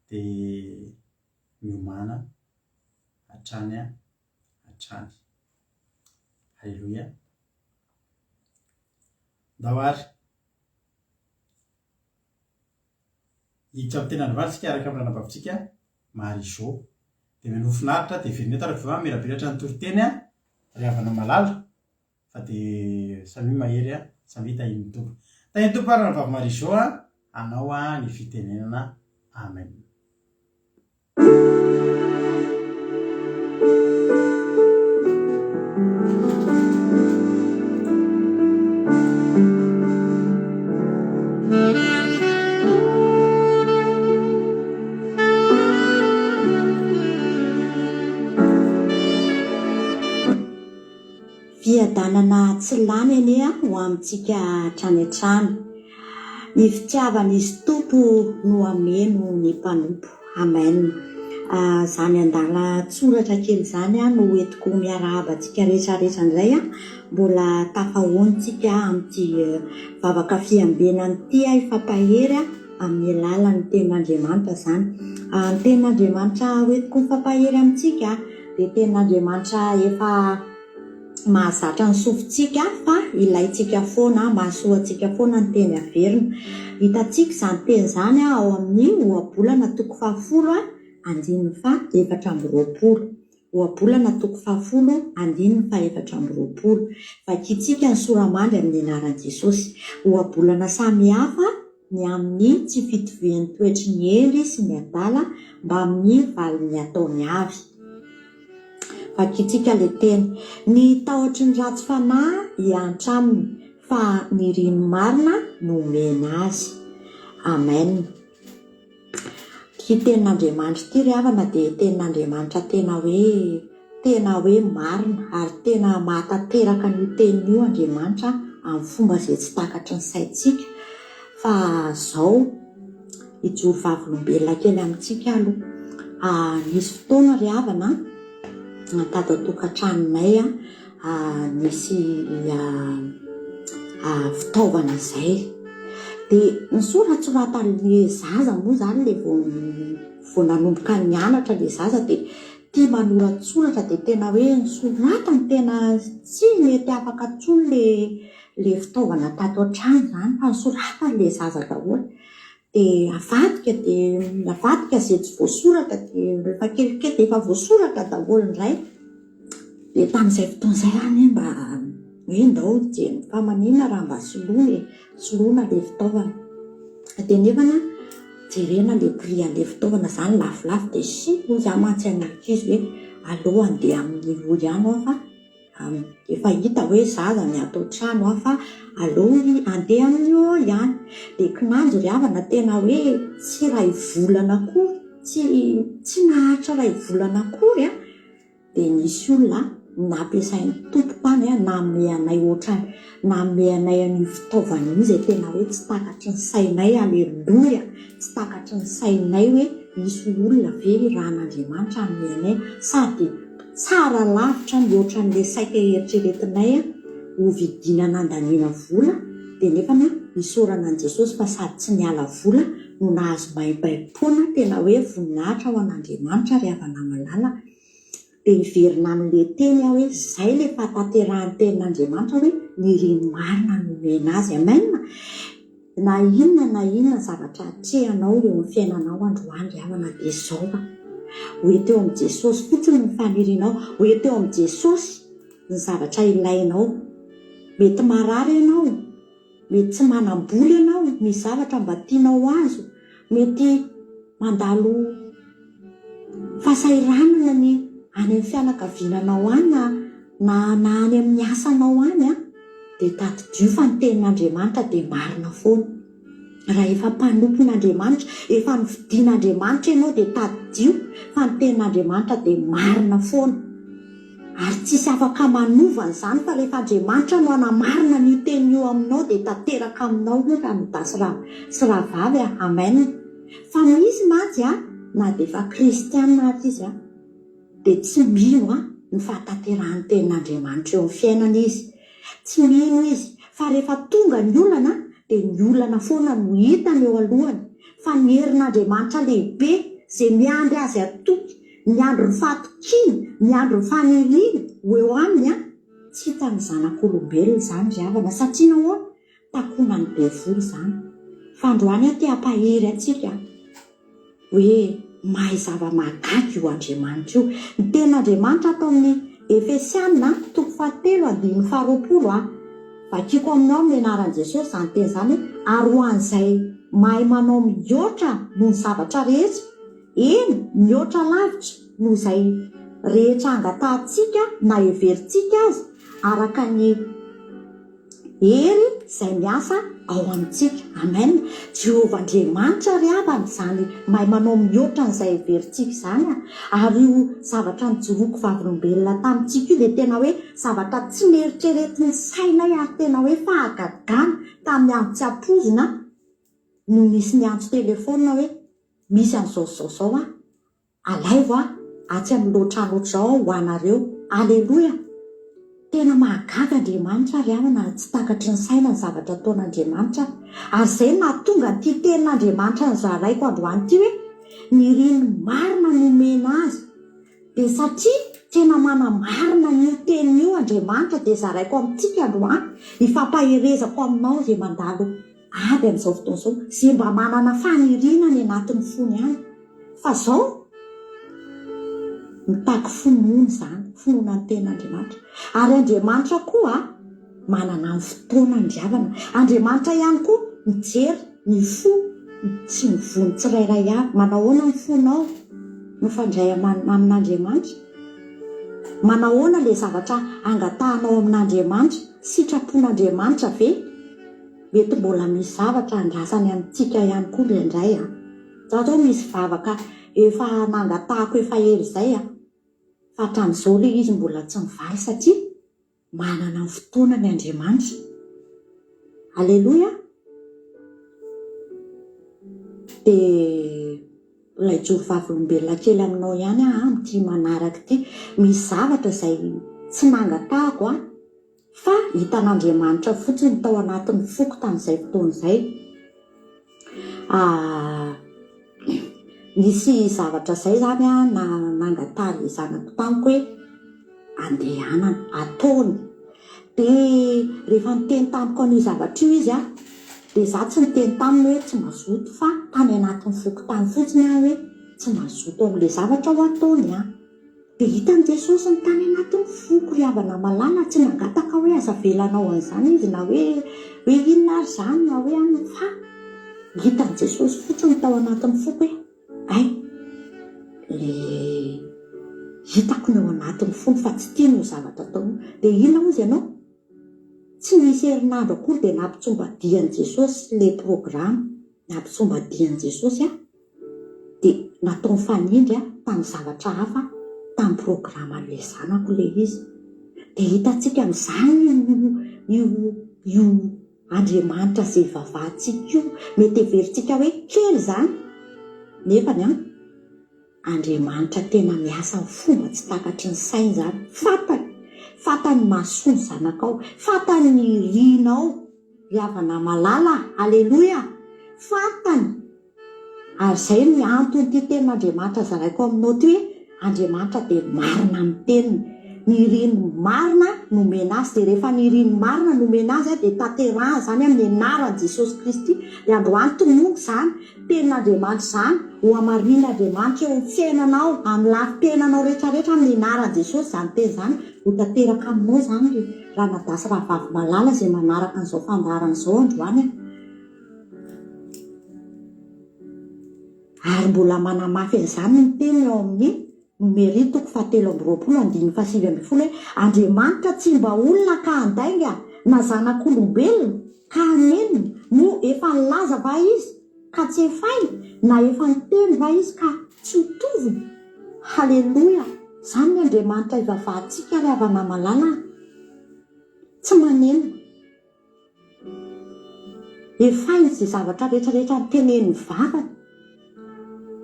dia miomana hatrany hatrany. Halleluia. Ndawary hiditra amin'ny tena androvatsika araka amin'ny ranabavitsika Marie-Jo dia menofinaritra dia veroneta araka mirabiratra ny toriteny ry havana malala fa dia samy mahery samy hita iny tompoko. Tany tompo ary ranabavy Marie-Jo anao ny fitenenana. Amen. Fiadanana tsy lany anie ho amintsika hatrany hatrany. Ny fitiavan'izy tompo no ameno ny mpanompo. Amen. Zany andala tsoratra kely zany no entiko miarahaba antsika rehetrarehetra indray mbola tafahoantsika amin'ity vavaka fiambenany ity ifampahery amin'ny alalan'ny tenin'Andriamanitra zany. Ny tenin'Andriamanitra hoentiko mifampahery amintsika dia tenin'Andriamanitra efa mahazatra ny sofintsika fa ilaitsika foana, mahasoantsika foana ny teny averina. Hitantsika izany teny izany ao amin'ny ohabolana 10 andininy fa 420. Ohabolana 10 andininy fa 420. Vakitsika ny soramandry amin'ny anaran'i Jesosy. Ohabolana samihafa ny amin'ny tsy fitovian'ny toetry ny endry sy ny adala mba amin'ny valiny ataony avy. Vakitsika le teny, ny taotry ny ratsy fanahy hiantra aminy fa ny rino marina no omena azy. Amen. Ity tenin'Andriamanitra ity ry havana dia tenin'Andriamanitra tena hoe marina ary tena mahatateraka ny teny io Andriamanitra amin'ny fomba izay tsy takatry ny saintsika. Fa zao ijoro vavolombelona kely amintsika aloha. Nisy fotoana ry havana tato tokantranonay nisy fitaovana izay. Dia nisoratsoratan'le zaza moa zany le vao nanomboka nianatra le zaza dia tia manoratsoratra dia tena hoe nisoratany tena tsy mety afaka tsony le fitaovana tato an-trano zany fa nisoratany le zaza daholo. Dia avadika izay tsy voasoratra dia rehefa kelikely dia efa voasoratra daholo indray. Dia tamin'izay fotoana izay zany mba hoe ndao jeny fa maninona raha mba soloina le fitaovana. Dia nefana jerena le prix an'le fitaovana zany lafolafo dia sy ozy amantsy an'ankizy hoe aleo andeha amin'ny olo ihany aho fa efa hita hoe zaza ny atao trano fa aleo andeha amin'ny olo ihany. Dia kinanjo ry havana tena hoe tsy ray volana akory, tsy naharitra ray volana akory dia nisy olona nampiasain'ny tompoko any nanome anay ohatrany, nanome anay an'io fitaovana io izay tena hoe tsy takatry ny sainay. Aleloia, tsy takatry ny sainay hoe misy olona ve raha an'Andriamanitra hanome anay, sady tsara lavitra ny ohatran'le saika eritreretinay ho vidiana nandaniana vola. Dia nefana nisaorana an'i Jesosy fa sady tsy niala vola no nahazo maimbaim-poana. Tena hoe voninahitra ho an'Andriamanitra ry havana malala. Dia hiverina amin'le teny hoe izay le fahatanterahan'ny tenin'Andriamanitra hoe ny rino marina no omena azy. Amen. Na inona zavatra hatrehanao eo amin'ny fiainanao androany ry havana dia izao hoet eo amin'ny Jesosy fotsiny ny fanirinao, hoet eo amin'ny Jesosy ny zavatra ilainao. Mety marary ianao, mety tsy manam-bola ianao, misy zavatra mba tianao azo, mety mandalo fahasahiranana ny any amin'ny fianakaviananao any na any amin'ny asanao any dia tadidio fa ny tenin'Andriamanitra dia marina foana. Raha efa mpanompon'Andriamanitra, efa nividian'Andriamanitra ianao dia tadidio fa ny tenin'Andriamanitra dia marina foana. Ary tsisy afaka manovana izany fa rehefa Andriamanitra no anamarina ny teny io aminao dia tanteraka aminao io raha midasy sy raha vavy. Amen. Fa misy mantsy na dia efa kristianina ary izy dia tsy mino ny fahatanterahany tenin'Andriamanitra eo amin'ny fiainana izy. Tsy mino izy fa rehefa tonga ny olana dia ny olana foana no hitany eo alohany. Fa ny herin'Andriamanitra lehibe izay miandry azy atoky, miandro ny fahatokiny, miandro ny faniriana ho eo aminy tsy hitany zanak'olombelona izany ry havana. Satria nahoana takonany bevolo izany. Fa androany te hampahery antsika hoe mahay zava-mahagaga io Andriamanitra io. Ny tenin'Andriamanitra atao amin'ny Efesianina 4:20. Vakiko aminao amin'ny anaran'i Jesosy izany teny izany ary ho an'izay mahay manao mihoatra noho ny zavatra rehetra, eny mihoatra lavitra noho izay rehetra angatantsika na heverintsika azy araka ny hery izay miasa ao amintsika. Amen. Jehovah Andriamanitra ry havana izany mahay manao mihoatra n'izay heverintsika izany. Ary io zavatra nijoroako vavolombelona tamintsika io dia tena hoe zavatra tsy nieritreretin'ny sainay ary tena hoe fahagadagana tamin'ny any tsy ampozina no misy miantso telefona hoe misy an'izao alaivo atsy am'loatraloatra zao ho anareo. Aleloia. Tena mahagaga Andriamanitra ry havana, tsy takatry ny saina ny zavatra ataon'Andriamanitra. Ary zay nahatonga ty tenin'Andriamanitra ny zaraiko androany ty hoe ny rino marina nomena azy. De satria tena manamarina io teny io Andriamanitra de zaraiko amintsika androany ifampaherezako aminao zay mandalo avy amin'izao fotoana izao, sy mba manana fanirinany anatin'ny fony any. Fa zao mitaky finoana zany, finoana ny ten'Andriamanitra. Ary Andriamanitra koa manana ny fotoana ny havana. Andriamanitra ihany koa mijery ny fo tsy mivony tsirairay avy. Manahoana ny fonao no fandray amin'Andriamanitra? Manahoana le zavatra angatahanao amin'Andriamanitra? Sitrapon'Andriamanitra ve? Mety mbola misy zavatra andrasany amintsika ihany koa indray. Za zao misy vavaka efa nangatahako efa ela zay fa hatramin'izao le izy mbola tsy mivaly satria manana ny fotoana ny Andriamanitra. Aleloia. De ilay joro vavolombelona kely aminao ihany amty manaraky ty, misy zavatra zay tsy nangatahako fa hitan'Andriamanitra fotsiny tao anatin'ny foko tamin'izay fotoana izay. Nisy zavatra zay zany nangatary zanako tamiko hoe andehanana ataony. De rehefa niteny tamiko an'io zavatra io izy de za tsy niteny taminy hoe tsy mazoto, fa tany anatin'ny foko tany fotsiny hoe tsy mazoto amin'le zavatra ho ataony. De hitan'i Jesosy ny tany anatin'ny foko ry havana malala, tsy nangataka hoe aza velanao an'izany izy na hoe inona ary zany na hoe aminy, fa hitan'i Jesosy fotsiny tao anatin'ny foko hoe ay, le hitako ny ao anatin'ny fony fa tsy tiany ho zavatra ataony. De inona ozy ianao? Tsy nisy herinandro akory de nampitsomba-dian'i Jesosy le programa, nampitsomba-dian'i Jesosy de natao mifanindry tamin'ny zavatra hafa tamin'ny programan'le zanako le izy. De hitantsika amin'izany io Andriamanitra zay vavahantsika io. Mety heverintsika hoe kely zany, nefa Andriamanitra tena miasa ny fomba tsy takatry ny sainy zany. Fatany mahasoa ny zanakao, fatany ny rinao ry havana malala. Aleloia. Fatany. Ary zay ny antony ty tenin'Andriamanitra zaraiko aminao ty hoe Andriamanitra de marina amin'ny teniny. Ny rino marina nomena azy, de rehefa ny rino marina nomena azy de tanterahana zany amin'ny anaran'i Jesosy Kristy. De androany tomongo zany tenin'Andriamanitra zany ho amarin'Andriamanitra eo amin'ny fiainanao, amin'ny lafitenanao rehetrarehetra amin'ny anaran'i Jesosy. Zany teny zany ho tanteraka aminao zany raha nadasy raha vavy malala zay manaraka an'izao fandarana izao androany. Ary mbola manamafy an'izany ny teny eo amin'ny Numéri 7:20 hoe Andriamanitra tsy mba olona ka handainga na zanak'olombelona ka haneniny no efa nilaza va izy ka tsy efainy, na efa niteny va izy ka tsy hitoviny. Haleloia. Zany ny Andriamanitra ivavahantsika ry havana malala, tsy manenina. Efainy zay zavatra rehetrarehetra nitenen'ny vavany.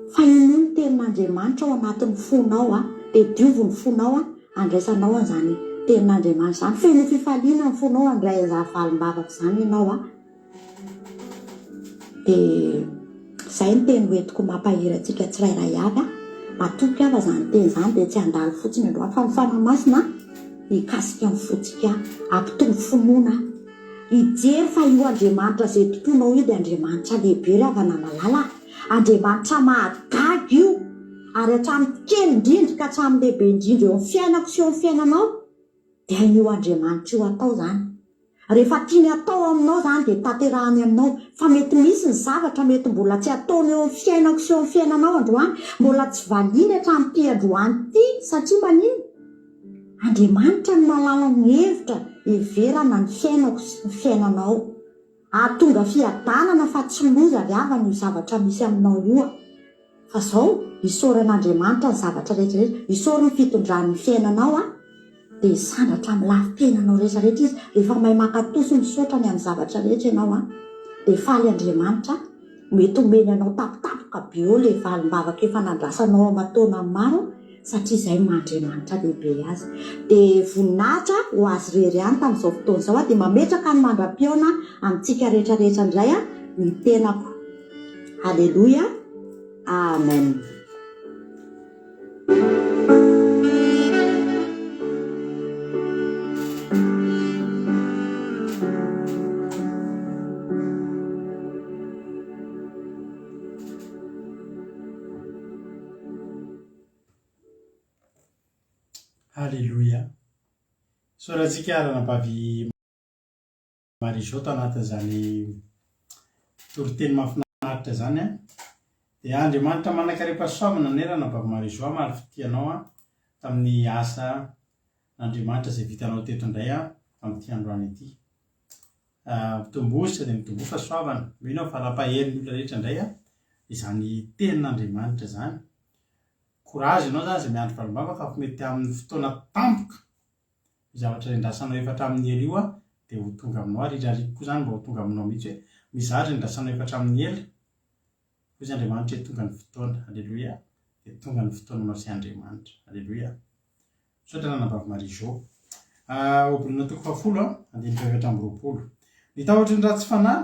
Fa ino ny tenin'Andriamanitra ao anatin'ny fonao de diovy ny fonao andraisanao an'izany tenin'Andriamanitra zany. Feno fifaliana ny fonao andray an'izany valim-bavaka zany ianao de zay ny teny hoentiko mampahery antsika tsirairay avy matoky ava zany teny zany de tsy handalo fotsiny androany fa mifanamasina hikasika ny fotsika ampitombo finoana. Hijery fa io Andriamanitra zay totonao io de Andriamanitra lehibe ry havana malala. Andriamanitra mahagaga io, ary hatramin'ny kely indrindra ka hatramin'ny lehibe indrindra eo amin'ny fiainako sy eo amin'ny fiainanao de hain'io Andriamanitra io atao zany. Rehefa tiany atao aminao zany de tanterahany aminao. Fa mety misy ny zavatra mety mbola tsy ataony eo amin'ny fiainako sy eo amin'ny fiainanao androany, mbola tsy valiany hatramin'ity androany ty, satria manino? Andriamanitra ny malala ny hevitra heverana ny fiainako sy ny fiainanao. Ahatonga fiadanana fa tsy loza ry havana io zavatra misy aminao io. Fa zao isaoran'Andriamanitra ny zavatra rehetrarehetra, isaory ny fitondran'ny fiainanao de sandratra amin'ny lafitenanao rehetrarehetra izy. Rehefa mahay makatoso misaotra ny amin'ny zavatra rehetra ianao de faly Andriamanitra mety omeny anao tapitapoka be eo le valim-bavaka efa nandrasanao aman-taona maro satria izay Andriamanitra lehibe azy dia voninahitra ho azy rery ihany tamin'izao fotoana izao dia mametraka ny mandram-piaona amintsika rehetrarehetra indray ny tenako. Halleluja, amen. Halleluja. So raha tsika aranam-bavy Marizao tanatin'izany toriteny mahafinaritra zany dia Andriamanitra manankarem-pahasoavana ny aranam-bavy Marizao maro fitianao tamin'ny asa n'Andriamanitra izay vitanao teto indray amin'ity androany ity. Mitombositra dia mitombo fahasoavana. Mino aho fa raha-pahery ny olona rehetra indray izany tenin'Andriamanitra zany. Courage ianao zany izay miandry valim-bava fa mety amin'ny fotoana tampoka zavatra rendrasanao efa hatramin'ny ela io dia ho tonga aminao ariariky koa zany mba ho tonga aminao mihitsy hoe mizary rendrasanao efa hatramin'ny ela koa izy Andriamanitra hoe tonga ny fotoana. Halleluja. Dia tonga ny fotoana maro sy Andriamanitra. Halleluja. Misaotra aranam-bavy Marizao. Obolina toko 10 220. Nitahotra ny ratsy fanahy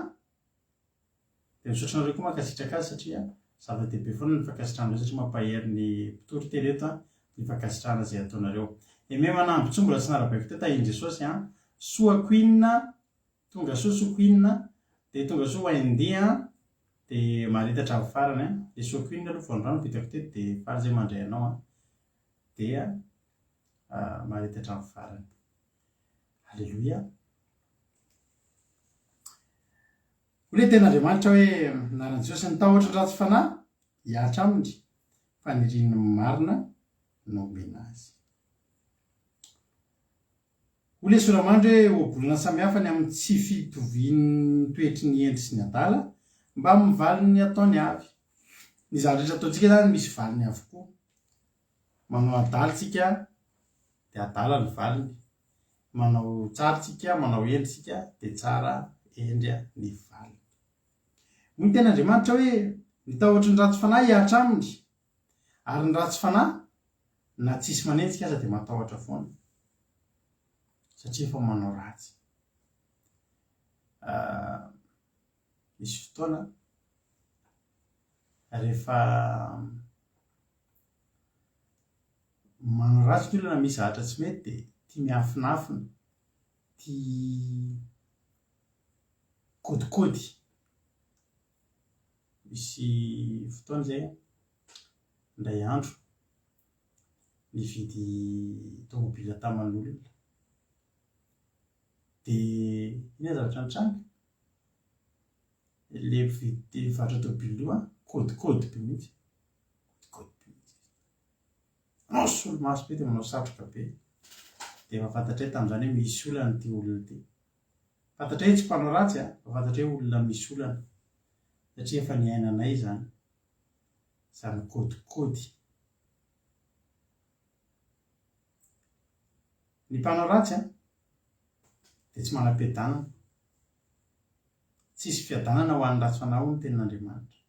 dia misaotra anareo koa mankasitraka azy satria zava-dehibe foana ny fankasitrahana satria mampahery ny mpitory tereto ny fankasitrahana izay ataonareo. Eme manambontsongo raha tsy narabaiko teo tahian Jesosy soa queen tonga soa soa queen dia tonga soa Wendy dia maritatra amin'ny farany dia soa queen aloha voandrano vitako teto dia fara izay mandray anao dia maritatra amin'ny farany. Halleluja. Hoe ten'Andriamanitra hoe naran'i Jesosy nitahotra ny ratsy fanahy hiatra aminy fa ny rininy marina no omena azy. Ole Soramandry hoe obolina samihafa ny amin'ny tsy fitovian'ny toetry ny endry sy ny adala mba mivaly ny ataony avy. Ny zavatra ataontsika zany misy valiny avokoa. Manao adala tsika dia adala ny valiny. Manao tsara tsika, manao endry tsika dia tsara endry ny valiny. Ny ten'Andriamanitra hoe nitahotra ny ratsy fanahy hiatra aminy ary ny ratsy fanahy na tsisy manenjika aza dia matahotra foana satria efa manao ratsy. Misy fotoana rehefa manao ratsy ny olona misy zavatra tsy mety dia tia miafinafina, tia kodikody. Misy fotoana izay indray andro nividy tomobila taman'olona dia ina zavatra nitranga le mpividy varotra tomobila io kodikody be mihitsy. Manao solomaso be dia manao satroka be dia efa fantatra hoe tamin'izany hoe misy olana ity olona ity. Fantatra hoe tsy mpanao ratsy fa fantatra hoe olona misy olana satria efa ny ainanay zany kodikody. Ny mpanao ratsy dia tsy manam-piadanana. Tsisy fiadanana ho an'ny ratsy fanahy hoy ny tenin'Andriamanitra.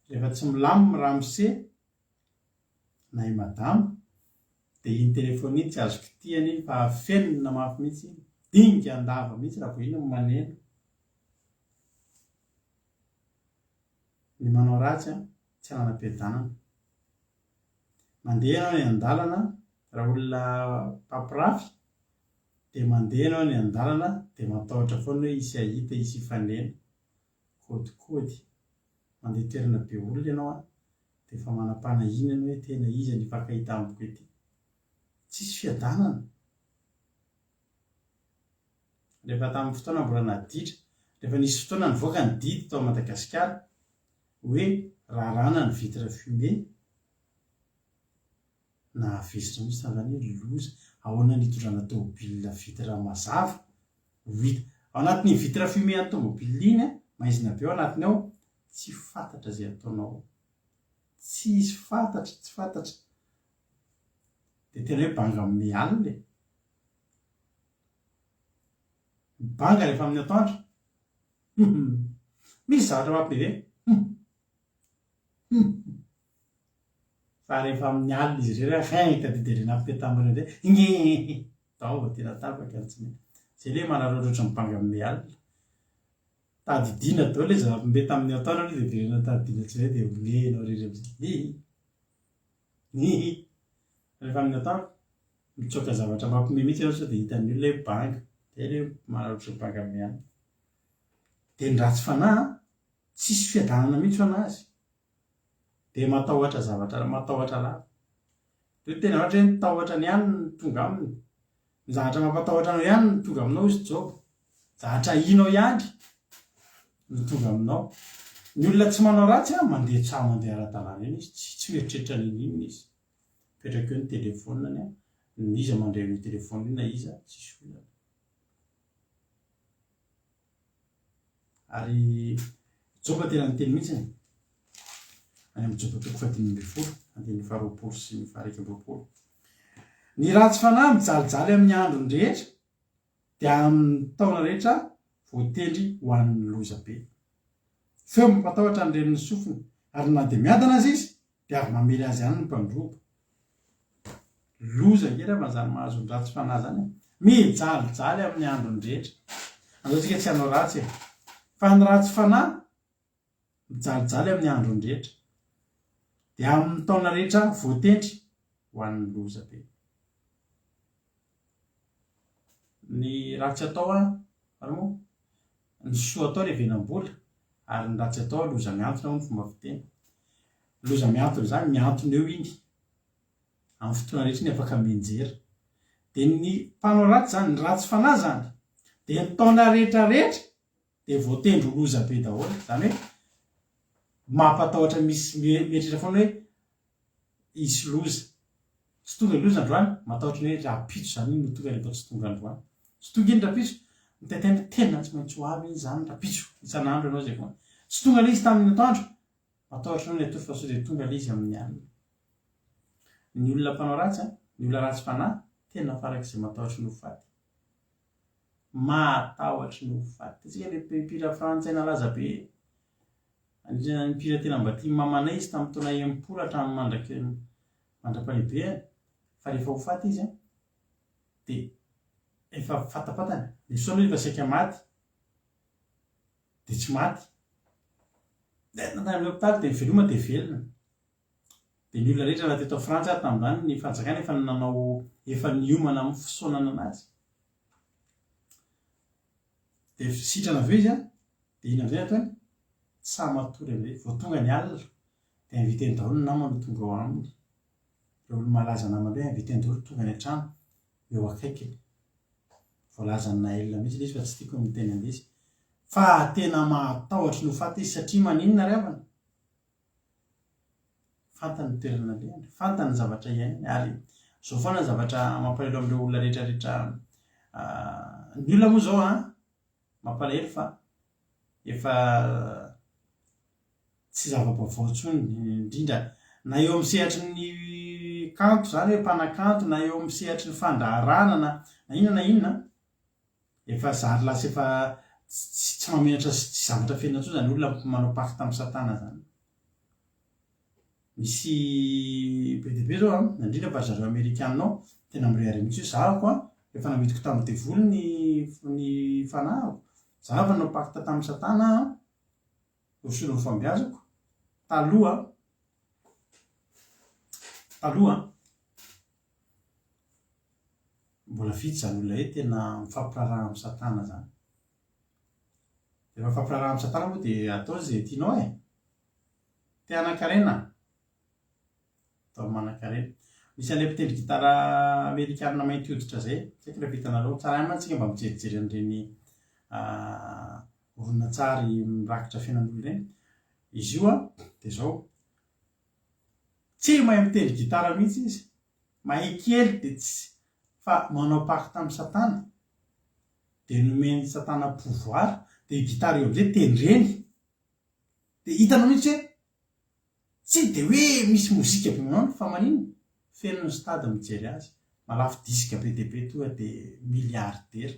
Rehefa tsy milamy ramose na i madamo dia iny telefony iny tsy azoko tiany iny fa fenina mafy mihitsy iny. Dinga andava mihitsy raha vao iny no maneno. Ny manao ratsy tsy ananam-piadanana. Mandeha ianao ny an-dalana raha olona mpampirafy dia mandeha ianao ny an-dalana dia matahotra foana hoe hisy ahita, hisy hifanena. Kodikody. Mandeha toerana be olona ianao dia efa manam-panahina ianao hoe tena iza ny fankahita amiko ety. Tsisy fiadanana. Rehefa tamin'ny fotoana mbola naditra, rehefa nisy fotoana nivoaka ny didy tao Madagasikara hoe rarana ny vitre fumée na vesitra mihitsy tamin'izany hoe loza ahoana nitondrana tomobila vitre mazava hita ao anatin'ny vitre fumée any tomobila iny maizina be ao anatiny ao tsy fantatra izay ataonao. Tsisy fantatra, tsy fantatra. Dia tena hoe banga amin'ny alina. mibanga rehefa amin'ny atoandro misy zavatra mampive fa rehefa amin'ny alina izy ireo tadiderena ampetamreo de inge tao tena tapaka tsy zay le manaroaroatra mibanga amin'ny alina tadidina dao le zava-mety amin'ny atoandro de derena tadidina tsy de olenao rery amizay rehefa amin'ny atoandro mitsoka zavatra mampime mihitsy ao sao de hitan'ny olona hoe banga zay le manaroatra mibanga amin'ny alina de ny ratsy fanahy tsisy fiadanana mihitsy ho anazy de matahotra zavatra matahotra lava de tena ohatra hoe mitahotra ny ihany ny tonga aminy ny zavatra mampatahotra anao ihany ny tonga aminao izy job zavatra inao ihany ny tonga aminao ny olona tsy manao ratsy mandeha tsara mandeha ara-dalàna iny izy tsy mieritreritra n'inona izy petraka eo ny telefona ny iza mandray ny telefona iny na iza tsisy olana ary joba tena ny teny mihitsy any amin'ny joba toko 10 andiny 20 sy ny 21. Ny ratsy fanahy mijalijaly amin'ny andro ny rehetra dia amin'ny taona rehetra voatendry ho an'ny loza be feo mampatahotra ny reniny sofiny ary na de miadana azy izy dia avy mamely azy ihany ny mpandroba loza ngera mazany mahazo ny ratsy fanahy zany mijalijaly amin'ny andro ny rehetra andaotsika tsy hanao ratsy fa ny ratsy fanahy mijalijaly amin'ny andro ny rehetra dia amin'ny taona rehetra voatendry ho an'ny loza be ny ratsy atao moa ny soa atao le venam-bola ary ny ratsy atao loza miantona ho ny fomba fiteny loza miantona zany miantona eo iny amin'ny fotoana rehetra ny afaka menjera de ny mpanao ratsy zany ny ratsy fanahy zany de ny taona rehetra rehetra de voatendry ho loza be daholo zany hoe mampatahotra misy mietritra foana hoe isy loza tsy tonga loza androany matahotra ny hoe rapitso zany iny no tonga rehefa tsy tonga androany tsy tonga iny rapitso mitantena tena tsy maintsy ho avy iny zany rapitso isan'andro ianao zay foana tsy tonga le izy tamin'ny atoandro matahotra no ny atory fa so de tonga le izy amin'ny alina ny olona mpanao ratsy ny olona ratsy fanahy tena farak'izay matahotra ny ho faty matahotra ny ho faty tsika le mpira frantsay nalaza be anisan'ny mpira tena mba tia mamanay izy tamin'ny taona 10 hatramin'ny mandra-palehibe fa rehefa ho faty izy de efa fatapatany ny soa aloha efa saika maty de tsy maty natany amin'ny hopitaly de veloma de velona de ny olona rehetra raha teto Frantsa tamin'izany ny fanjakana efa nanao efa niomana amin'ny fisaonana anazy de sitrana aveo izy de iny amizay ataony sa matory amizay vao tonga ny alina de inviteny daholo ny namany tonga ao aminy reo olo malaza namany hoe inviteny daholo tonga ny an-trano eo akaikiny voalazany na elona mihitsy le izy fa tsy tiako miteny an'izy fa tena matahotra ny ho faty izy satria maninona ry avana fantany toerana leany fantany zavatra iainany ary zao foana ny zavatra mampalahelo amin'ireo olona rehetrarehetra ny olona moa zao mampalahelo fa efa tsy zava-baovao tsony indrindra na eo amin'ny sehatry ny kanto zany hoe mpanakanto na eo amin'ny sehatry ny fandaharana na inona efa zary lasa efa tsy mamenatra tsy zavatra fenina tso zany olona manao paky tamin'ny satana zany misy be de be zao indrindra fa zareo amerikanina ao tena mirehary mihitsy hoe zahako efa namidiko tamin'ny devolo ny fanahiko za fa nanao paky tamin'ny satana osoa ny fambiazako taloha mbola vitsy zany olona hoe tena mifampiraraha amin'ny satana zany rehefa mifampiraraha amin'ny satana moa de atao zay tianao te hanan-karena atao manan-karena misy an'ilay mpitendry gitara amerikanina mainty hoditra zay saika raha vitanareo tsara ihany mantsika mba mijerijery an'ireny oronan-tsary mirakitra fiainan'olo ireny izy io de zao tsy mahay mitendry gitara mihitsy izy mahay kely de tsy fa manao paky tamin'ny satana de nomeny satana pouvoir de gitara eo amizay tendreny de hitanao mihitsy hoe tsy de hoe misy mozika be manao fa maninona feno ny stade mijery azy malafy disque be de be tonga de miliardera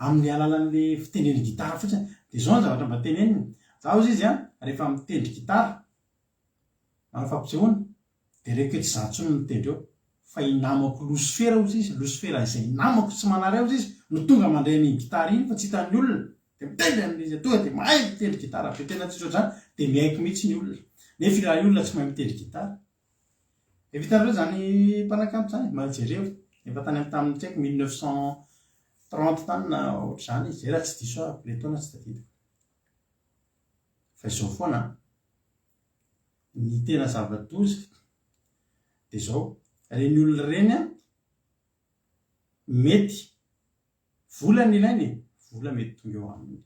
amin'ny alalan'le fitendreny gitara fotsiny de zao ny zavatra mba teneniny zaho izy izy a rehefa mitendry gitara manao fampisehoana de reko tsy zatsony mitendry eo fa inamako losifera ozy izy losifera izay inamako tsy manary ao izy no tonga mandray ny gitara iny fa tsy hitan'ny olona de mitendry amin'izy tonga de mahay mitendry gitara be tena tsisy ohatr'izany de mihaiko mihitsy ny olona nefa ilahy olona tsy mahay mitendry gitara e vitanareo zany mpanakampo zany majereo efa tany amy tamin'ny tsy haiko 1930 tany na ohatr'izany izy zay raha tsy diso le taona tsy tadidiko fa izao foana ny tena zava-doza de zao reny olona reny a mety vola ny ilainy vola mety tonga eo aminy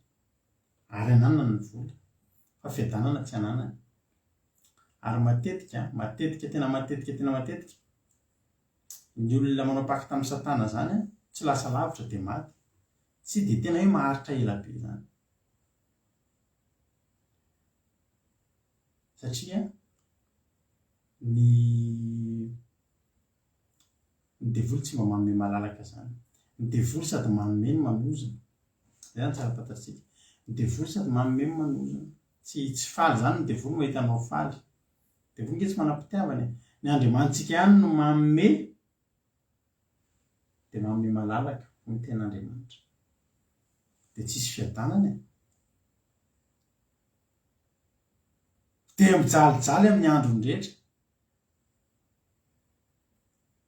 ary ananana ny vola fa fiadanana tsy ananany ary matetika tena matetika ny olona manao paky tamin'ny satana zany a tsy lasa lavitra de maty tsy de tena hoe maharitra ela be zany satria ny devoly tsy mba manome malalaka zany ny devoly sady manome ny manozana zay zany tsara fantatsika ny devoly sady manome ny manozana tsy faly zany ny devoly mahita anao faly devoly nge tsy manam-pitiavany ny andriamanitsika ihany no manome de manome malalaka ny ten'andriamanitra de tsisy fiadanany de mijalijaly amin'ny androny rehetra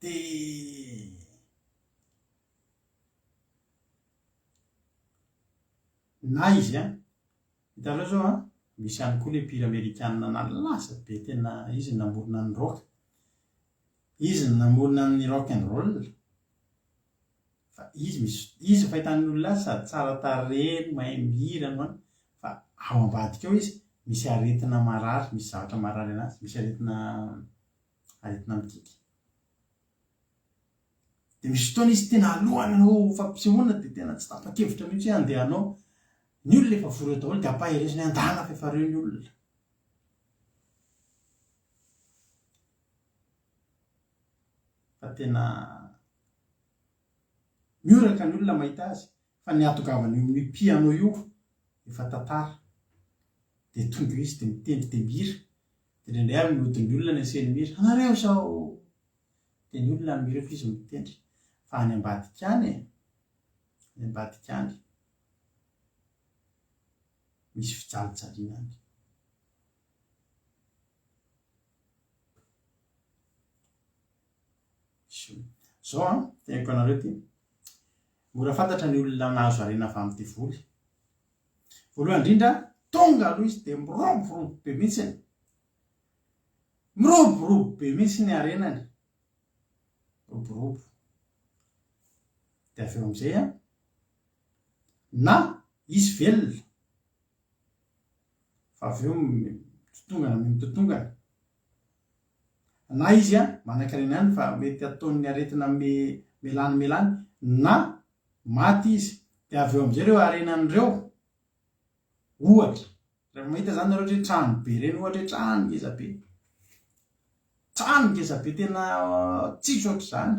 de na izy a hitareo zao a misy ihany koa le mpira amerikanina na lasa be tena izy namorona ny rock izy namorona ny rock and roll fa izy fahitan'ny olona sady tsara tareny mahay mihira no any fa ao ambadika eo izy misy aretina marary misy zavatra marary anazy misy aretina mikiky de misy fotoana izy tena alohany anao fampisehoana de tena tsy tapa-kevitra mihitsy hoe andehanao ny olona efa voreo daholo de ampahereziny andana fa efa reo ny olona fa tena mioraka ny olona mahita azy fa ny atogavany io amin'ny piano io efa tantara de tonga izy de mitendry de mihira de ndraindray ary miodin'ny olona ny aseny mihira anareo sao de ny olona mihira fa izy mitendry fa any ambadika any any ambadika any misy fijalijaliana any zao a tenako anareo ty mora fantatra ny olona nahazo arena avy amin'ny devoly voalohany indrindra tonga aloha izy de miroborobo be mihitsiny miroborobo be mihitsy ny arenany roborobo de avy eo am'izay a na izy velona fa avy eo mitotongana mitotongana na izy a manan-karena ihany fa mety ataon'ny aretina melany na maty izy de avy eo am'izay reo arenan'ireo ohatra rehefa mahita zany nareo hoe trano be reny ohatra hoe trano ngeza be tena tsisy ohatr' zany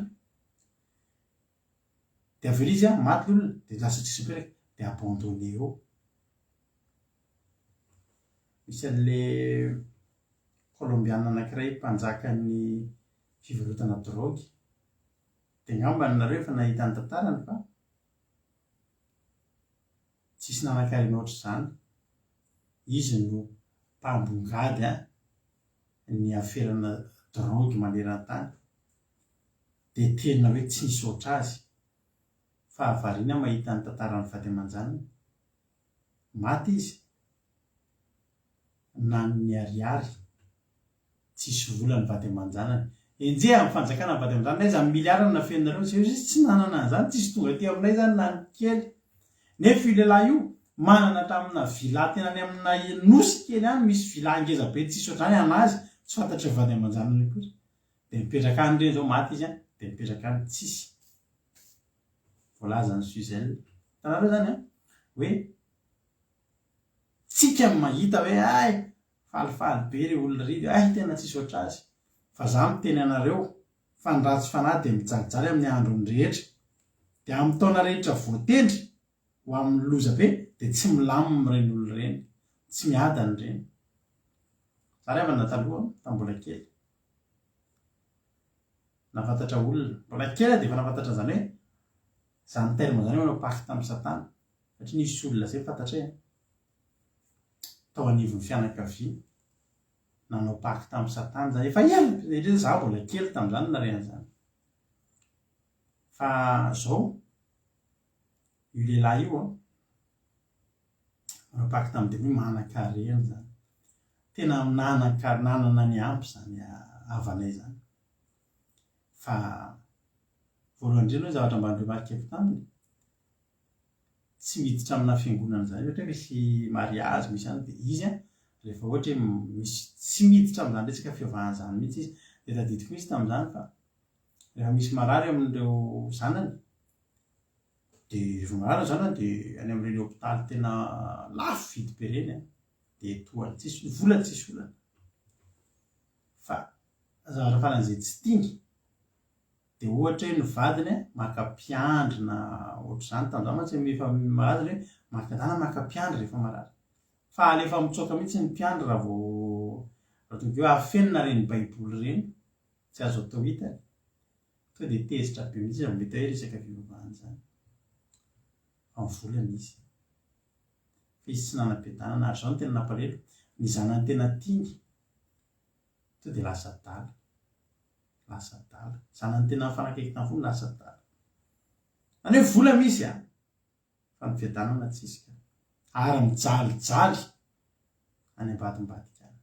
de avy eo izy a maty olona de lasa tsisy mipetraka de abandonné eo misy an'le colombiana anankiray mpanjaka ny fivarotana drogy de ngambany nareo efa nahita ny tantarany fa tsisy nanan-karena ohatr' zany izy no mpambongady a ny aferana drogy maneran-tany de tena hoe tsy nisy oatra azy fa avariana mahita ny tantarany vady aman-janany maty izy na ny ariary tsisy vola ny vady aman-janany enjeha amin'ny fanjakana ny vady aman-janany iza miliarana na fenareo zay izy tsy nanana zany tsisy tonga ty aminay zany na ny kely nefa io lehilahy io manana tamina vila tena any amina nosy kely any misy vila ngeza be tsisy ohatrany anazy tsy fantatra vady aman-janany kosa de mipetraka any reny zao maty izy a de mipetraka any tsisy voalaza ny suzel tanareo zany a hoe tsika mahita hoe ay falifaly be re olona ridy ay tena tsisy oatra azy fa za miteny anareo fa ny ratsy fanahy de mijalijaly amin'ny androny rehetra de amin'ny taona rehetra voatendry ho amin'ny loza be dia tsy milamina reny olo reny, tsy miadany reny. Za rehavana taloha tambola kely nafantatra olona mbola kely dia efa nafantatra zany hoe zany terme zany hoe napaky tamin'ny Satana, satria nisy olona zay fantatra hoe tao anivon'ny fianakaviana nanao paky tamin'ny Satana zany efa ela za mbola kely tamin'izany naren'izany. Fa zao io lehilahy io manao paky tamin'ny diavolo manan-karena zany, tena nanana ny ampy zany havanay zany. Fa voalohany indrindra hoe zavatra mba noremarikeko taminy tsy miditra amina fiangonana zany ohatra hoe misy mariazy misy any dia izy rehefa ohatra hoe misy tsy miditra amin'izany resaka fiavahana zany mihitsy izy dia tadidiko mihitsy tamin'izany. Fa rehefa misy marary amin'ireo zanany dia rehefa marary zanany dia any amin'ireny hôpitaly tena lafo vidy be reny dia toany tsisy vola tsisy olana. Fa zavatra faran'izay tsy tiany dia ohatra hoe ny vadiny maka mpiandry na ohatr'izany tamin'izany mantsy efa malaza hoe maka mpiandry rehefa marary. Fa alefa mitsoaka mihitsy ny mpiandry raha tonga hoe afenina reny baiboly reny tsy azo atao hitany, tonga dia tezitra be mihitsy raha mety hoe resaka fivavahana zany. Fa mivolana izy fa izy tsy nanam-piadanana ary zao no tena nampalahelo ny zanany tena tiany tonga dia lasa dala. Zanany tena mifanakaiky tamin'ny fony lasa dala. Zany hoe vola misy fa ny fiadanana tsisy ka, ary mijalijaly any ambadimbadika any.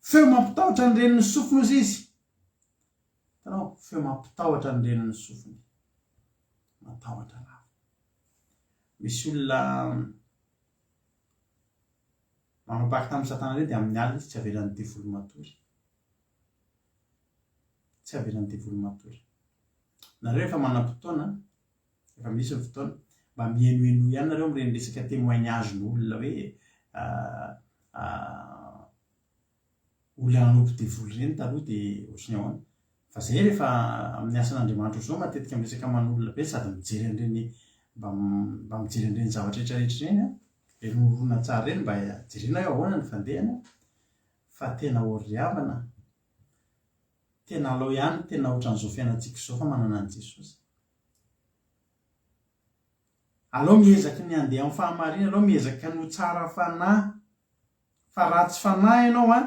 Feo mampitahotra ny reniny sofiny ozy izy. Hitanao, feo mampitahotra ny reniny sofiny, matahotra lava. Misy olona manao paky tamin'ny Satana ireny dia amin'ny alina izy tsy avelan'ny devoly matory. Tsy avelan'ny devoly matory. Nareo efa manam-potoana, efa misy ny fotoana mba mienoeno ihany nareo amin'ireny resaka témoignage-n'olona hoe olona nanompo devoly ireny taloha dia ohatrany ahoana. Fa izay rehefa amin'ny asan'Andriamanitra zao matetika amin'ny resaka manolona be sady mijery an'ireny mba mijery an'ireny zavatra rehetrarehetra ireny elon'olona tsara ireny mba jerena hoe ahoana ny fandehana. Fa tena oriavana, tena alao ihany tena ohatran'izao fiainantsika izao fa manana an'i Jesosy. Alao miezaky ny handeha amin'ny fahamarinana, alao miezaky ny ho tsara fanahy. Fa ratsy fanahy ianao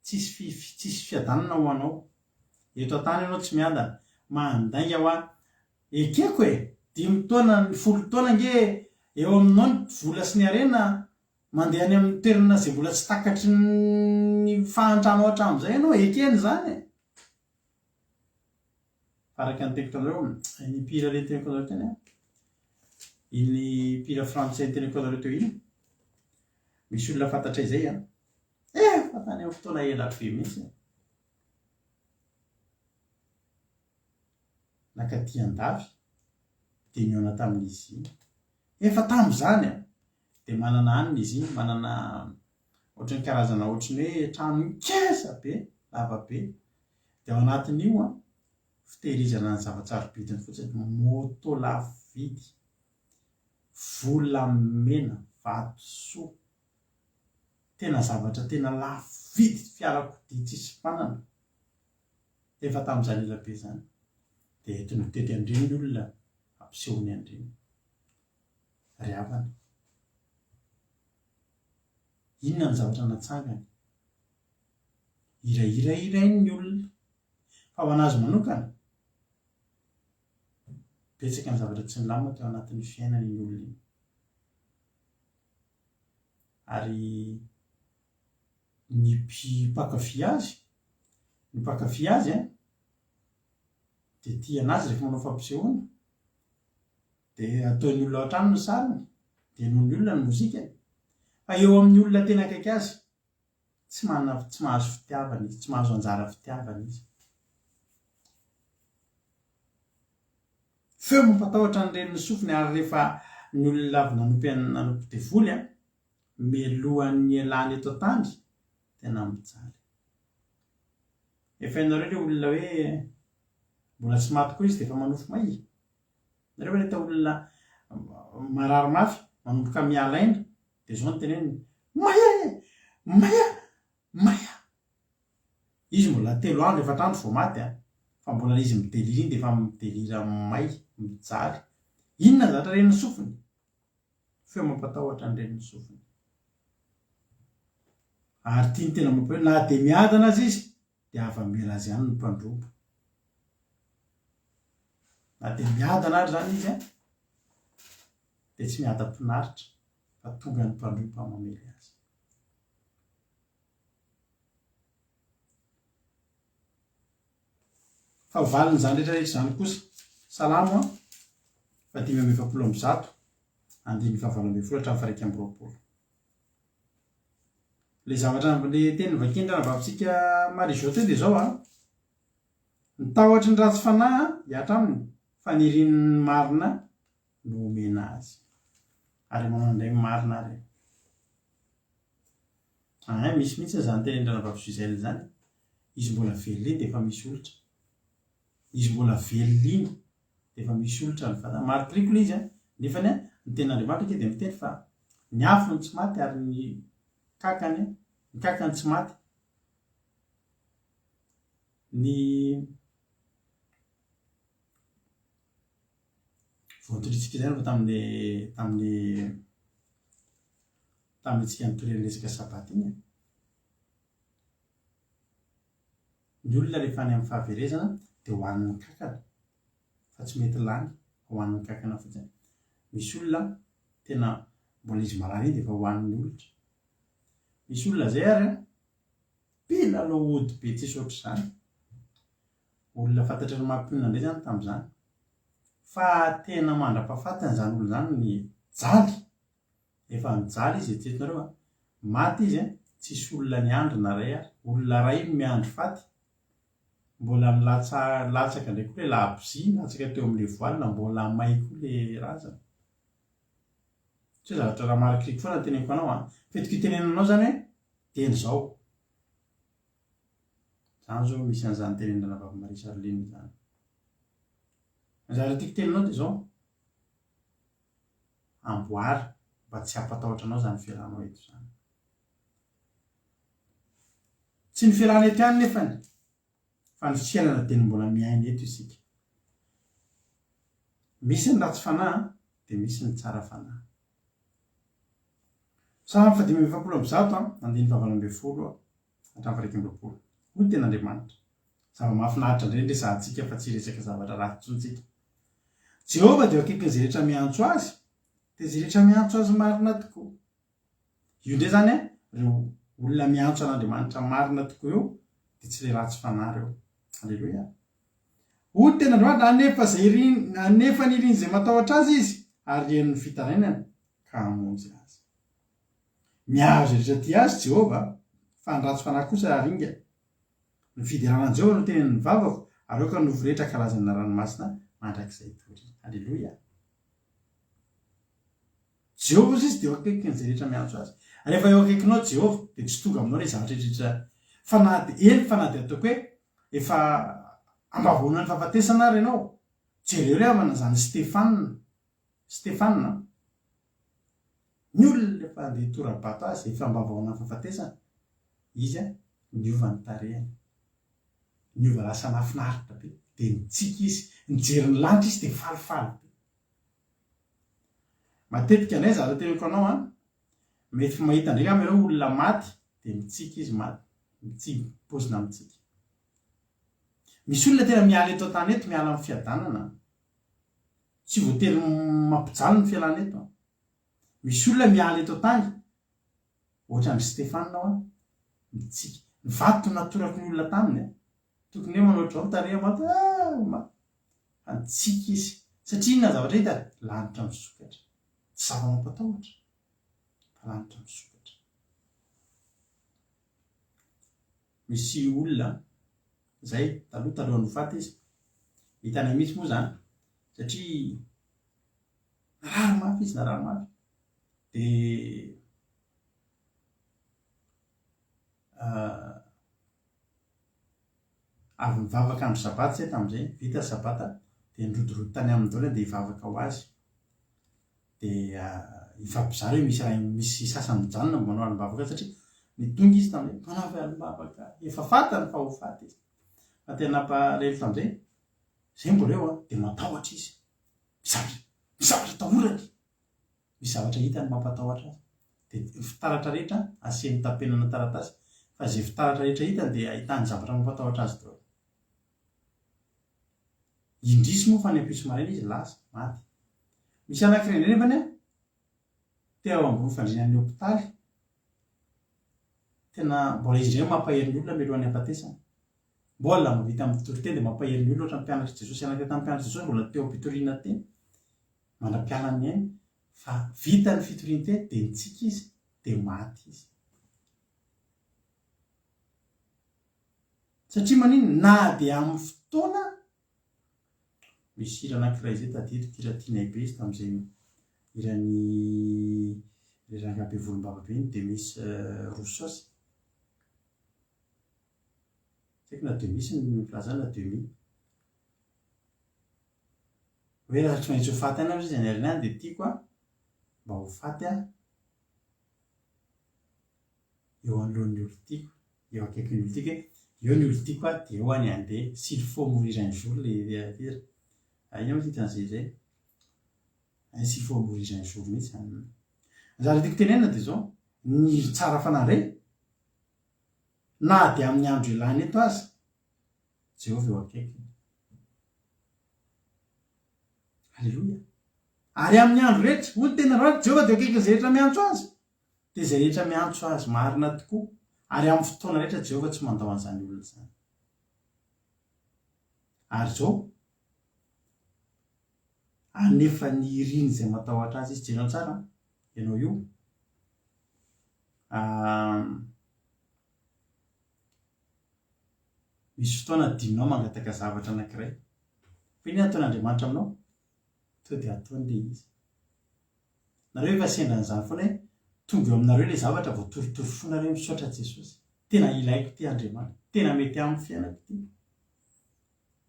tsisy fiadanana ho anao. Eto an-tany ianao tsy miadana, mandainga ho ekeko 5 taona 10 taona nge eo aminao ny vola sy ny arena mandeha any amin'ny toerana izay mbola tsy takatry ny fahantrano hatramin'izay ianao ekeny zany. Araka ny teniko anareo ny mpihira ireny teniko anareo teny iny mpihira frantsay ny teniko anareo teo iny, misy olona fantatra izay fa tany amin'ny fotoana ela be mihitsy nakaty andafy dia niona tamin'izy iny efa tamin'izany dia manana anina izy iny, manana ohatrany karazana ohatrany hoe trano mikesa be lava be dia ao anatin'io fitehirizana ny zava-tsarobidy fotsiny, moto lafo vidy, volamena, vatosoa, tena zavatra tena lafo vidy, fiarakodia tsisy mpanana efa tamin'izany ela be zany. Dia entiny mitety andreny ny olona ampisehony andreny ry havana. Inona ny zavatra natsangany? Hirahira iny ny olona. Fa ho anazy manokana betsaka ny zavatra tsy milamina teo anatin'ny fiainany ny olona iny. Ary ny mpankafy azy dia tia anazy rehefa manao fampisehoana dia ataon'ny olona ao an-trano ny sariny dia noho ny olona ny mozikany. Fa eo amin'ny olona tena akaiky azy tsy mahazo fitiavana izy, tsy mahazo anjara fitiavana izy. Feo mampatahotra ny reniny sofiny ary rehefa ny olona avy nanompo devoly melohan'ny ialany eto an-tany tena mijaly. Efa hainareo ilay olona hoe mbola tsy maty koa izy de efa manofo mahi nareo nahita olona marary mafy manomboka mialaina de zao ny teneny maya izy mbola 3 andro 4 andro vao maty fa mbola izy mideliry iny de efa midelira may mijaly inona zatra reniny sofiny feo mampatahotra ny reniny sofiny ary tiany tena mampa na de miadana azy izy de ava-mela azy ihany ny mpandrobo na de miadana ary zany izy de tsy miada-pinaritra fa tonga ny mpandrobo amamely azy fa valiny zany rehetrarehetra zany kosa salamo 5:1 andiny 7:1 hatramin'ny 1:20 le zavatra le teny vakindrana vavisika marizao teo de zao nitahotra ny ratsy fanahy hiatra aminy fa nirin'ny marina no omena azy ary manandray marina ary misy mihitsy zany tenendrana vavisoizely zany izy mbola velona de efa misy olitra izy mbola velona iny de efa misy olitra ny fata marikoriko le izy nefany ny ten'Andriamanitra de miteny fa ny afony tsy maty ary ny kakany tsy maty ny voatoritsika zany fa tamin'ny tsika nitoreny resaka sabaty iny ny olona rehefa any amin'ny fahaverezana de hoan'ny kakana fa tsy mety lany hoan'ny kakana fotsiny misy olona tena mbola izy marary iny de efa hoan'ny olitra misy olona zay ary pila lohody be tsisy ohatr' zany olona fantatry ny mampionina ndray zany tam'zany fa tena mandra-pahafatiny zany olo zany ny jaly efa mijaly izy etsetinareo maty izy tsisy olona ny andro na ray ary olona ray miandro faty mbola milatsaka ndray koa le labozy latsaka teo am'le voilina mbola may koa le razana tsy zavatra raha marikoriko foana ny teneniko anao fetiko itenenanao zany hoe teny zao zany zao misy an'izany tenendrana vavy Maria Charline zany zary tiako teninao de zao amboary mba tsy hampatahotra anao zany fialanao eto zany tsy ny fialana eto ihany nefany fa ny fiainana de ny mbola miaina eto isika misy ny ratsy fanahy de misy ny tsara fanahy Psalm 5:1 andiny 7:20 hatramin'ny 1:20 hoy ten'Andriamanitra zava-mahafinaritra indray resahantsika fa tsy resaka zavatra ratsy tsontsika Jehova de akaiky zay rehetra miantso azy de zay rehetra miantso azy marina tokoa io ndray zany reo olona miantso an'Andriamanitra marina tokoa eo de tsy le ratsy fanahy reo alleluia hoy ten'Andriamanitra anefa niriny zay matahotra azy izy ary ren'ny fitarainana ka hamonjy azy mihazo rehetra ty azy Jehova fa ny ratsy fanahy kosa aringa ny fideranan'i Jehova no tenen'ny vavako ary oka novoretra karazana ranomasina mandrakizay tory alleluia Jehova izy de eo akaikiny zay rehetra miantso azy rehefa eo akaikinao Jehova de tsy tonga aminao le zavatra rehetra fa na de ataoko hoe efa ambavona ny fahafatesana ary ianao jereo rehavana zany Stefanina ny olona efa de torabato azy efa ambavahona ny fahafatesana izy niova ny tarehany niova lasa mahafinaritra be de nitsika izy nijery ny lanitra izy de falifaly be matetika anay zara teneniko anao mety fa mahita ndray amireo olona maty de mitsika izy maty mitsika pozina mitsika misy olona tena miala eto an-tany eto miala amin'ny fiadanana tsy voatery mampijaly ny fialana eto misy olona miala eto an-tany ohatra ny Stefanina mitsika ny vato natoraky ny olona taminy tokony hoe manao ohatrao tareha maty fa nitsika izy satria inona zavatra hita lanitra misokatra tsy zava-mampatahotra fa lanitra misokatra misy olona zay taloha no faty izy hitanay mihitsy moa zany satria narary mafy izy narary mafy de avy mivavaka andro sabata zay tamin'izay vita sabata dia nirodorodo tany amin'ny daola dia hivavaka ho azy dia ifampizary hoe misy sasany mijanona manao alim-bavaka satria nitonga izy tamin'izay manao alim-bavaka efa fatany fa ho faty izy fa tena parely tamin'izay zay mbola eo dia matahotra izy misavatra tahorany misy zavatra hitany mampatahotra azy dia fitaratra rehetra aseny tapenana taratasy fa zay fitaratra rehetra hitany dia ahitany zavatra mampatahotra azy daholo. Indrisy moa fa ny ampiso maraina izy lasa maty. Misy anankiray nefany teo ambony fandrianan'ny hôpitaly tena mbola izy ireo mampahery ny olona mialohan'ny ampatesana mbola mavita amin'ny fitorinteny dia mampahery ny olona ohatra ny mpianatry Jesosy anankiray tamin'ny mpianatry Jesosy mbola teo am-pitoriana teny manam-pianany ainy fa vita ny fitorinteny dia nitsika izy dia maty izy satria manino na dia amin'ny fotoana misy hira anankiray zay tadidiko hira tianay be izy tamin'izay irany rangabe volom-bavabe iny dia misy rososy saiko na 2000 ny plaza na 2000 hoe raha tsy maintsy ho faty any izy any arinany dia tiako mba ho faty eo anoloan'ny olo tiako eo akaiky ny olo tiako eo ny olo tiako dia eo any andeha s'il faut mourir un jour le hira ina mititan'izay zay s'il faut mourir un jour mihitsy zara tiako tenenina dia zao ny tsara fanandray na dia amin'ny andro ilany eto aza Jehovah eo akaiky halleloia ary amin'ny andro rehetra hoy tena raha Jehovah dia akaiky zay rehetra miantso azy dia zay rehetra miantso azy marina tokoa ary amin'ny fotoana rehetra Jehovah tsy mandao an'izany olona zany ary zao anefa ny iriny izay matahotra azy izy jenao tsara ianao io misy fotoana dinonao mangataka zavatra anankiray fa iny ataon'Andriamanitra aminao to dia ataon'le izy nareo efa sendran'izany foana hoe tonga eo aminareo ilay zavatra vao torotorofonareo misaotra Jesosy tena ilaiko ty Andriamanitra tena mety amin'ny fiainako ty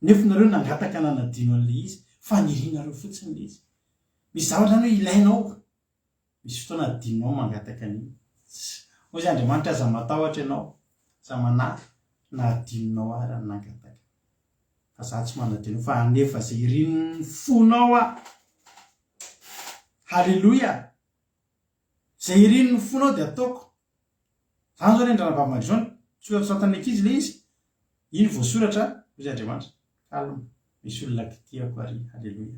nefa nareo nangataka nanadino an'le izy fa nirinareo fotsiny le izy misy zavatra ny hoe ilainao misy fotoana dinonao mangataka an'iny ozy Andriamanitra aza matahotra ianao za manahy na adinonao ary ny nangataka fa za tsy manadino fa anefa zay irin'ny fonao halleloia zay irin'ny fonao dia ataoko zany zao rendrana vavimarizaony soratany ankizy le izy iny voasoratra ozy Andriamanitra kalma misy olona kitiako ary halleloia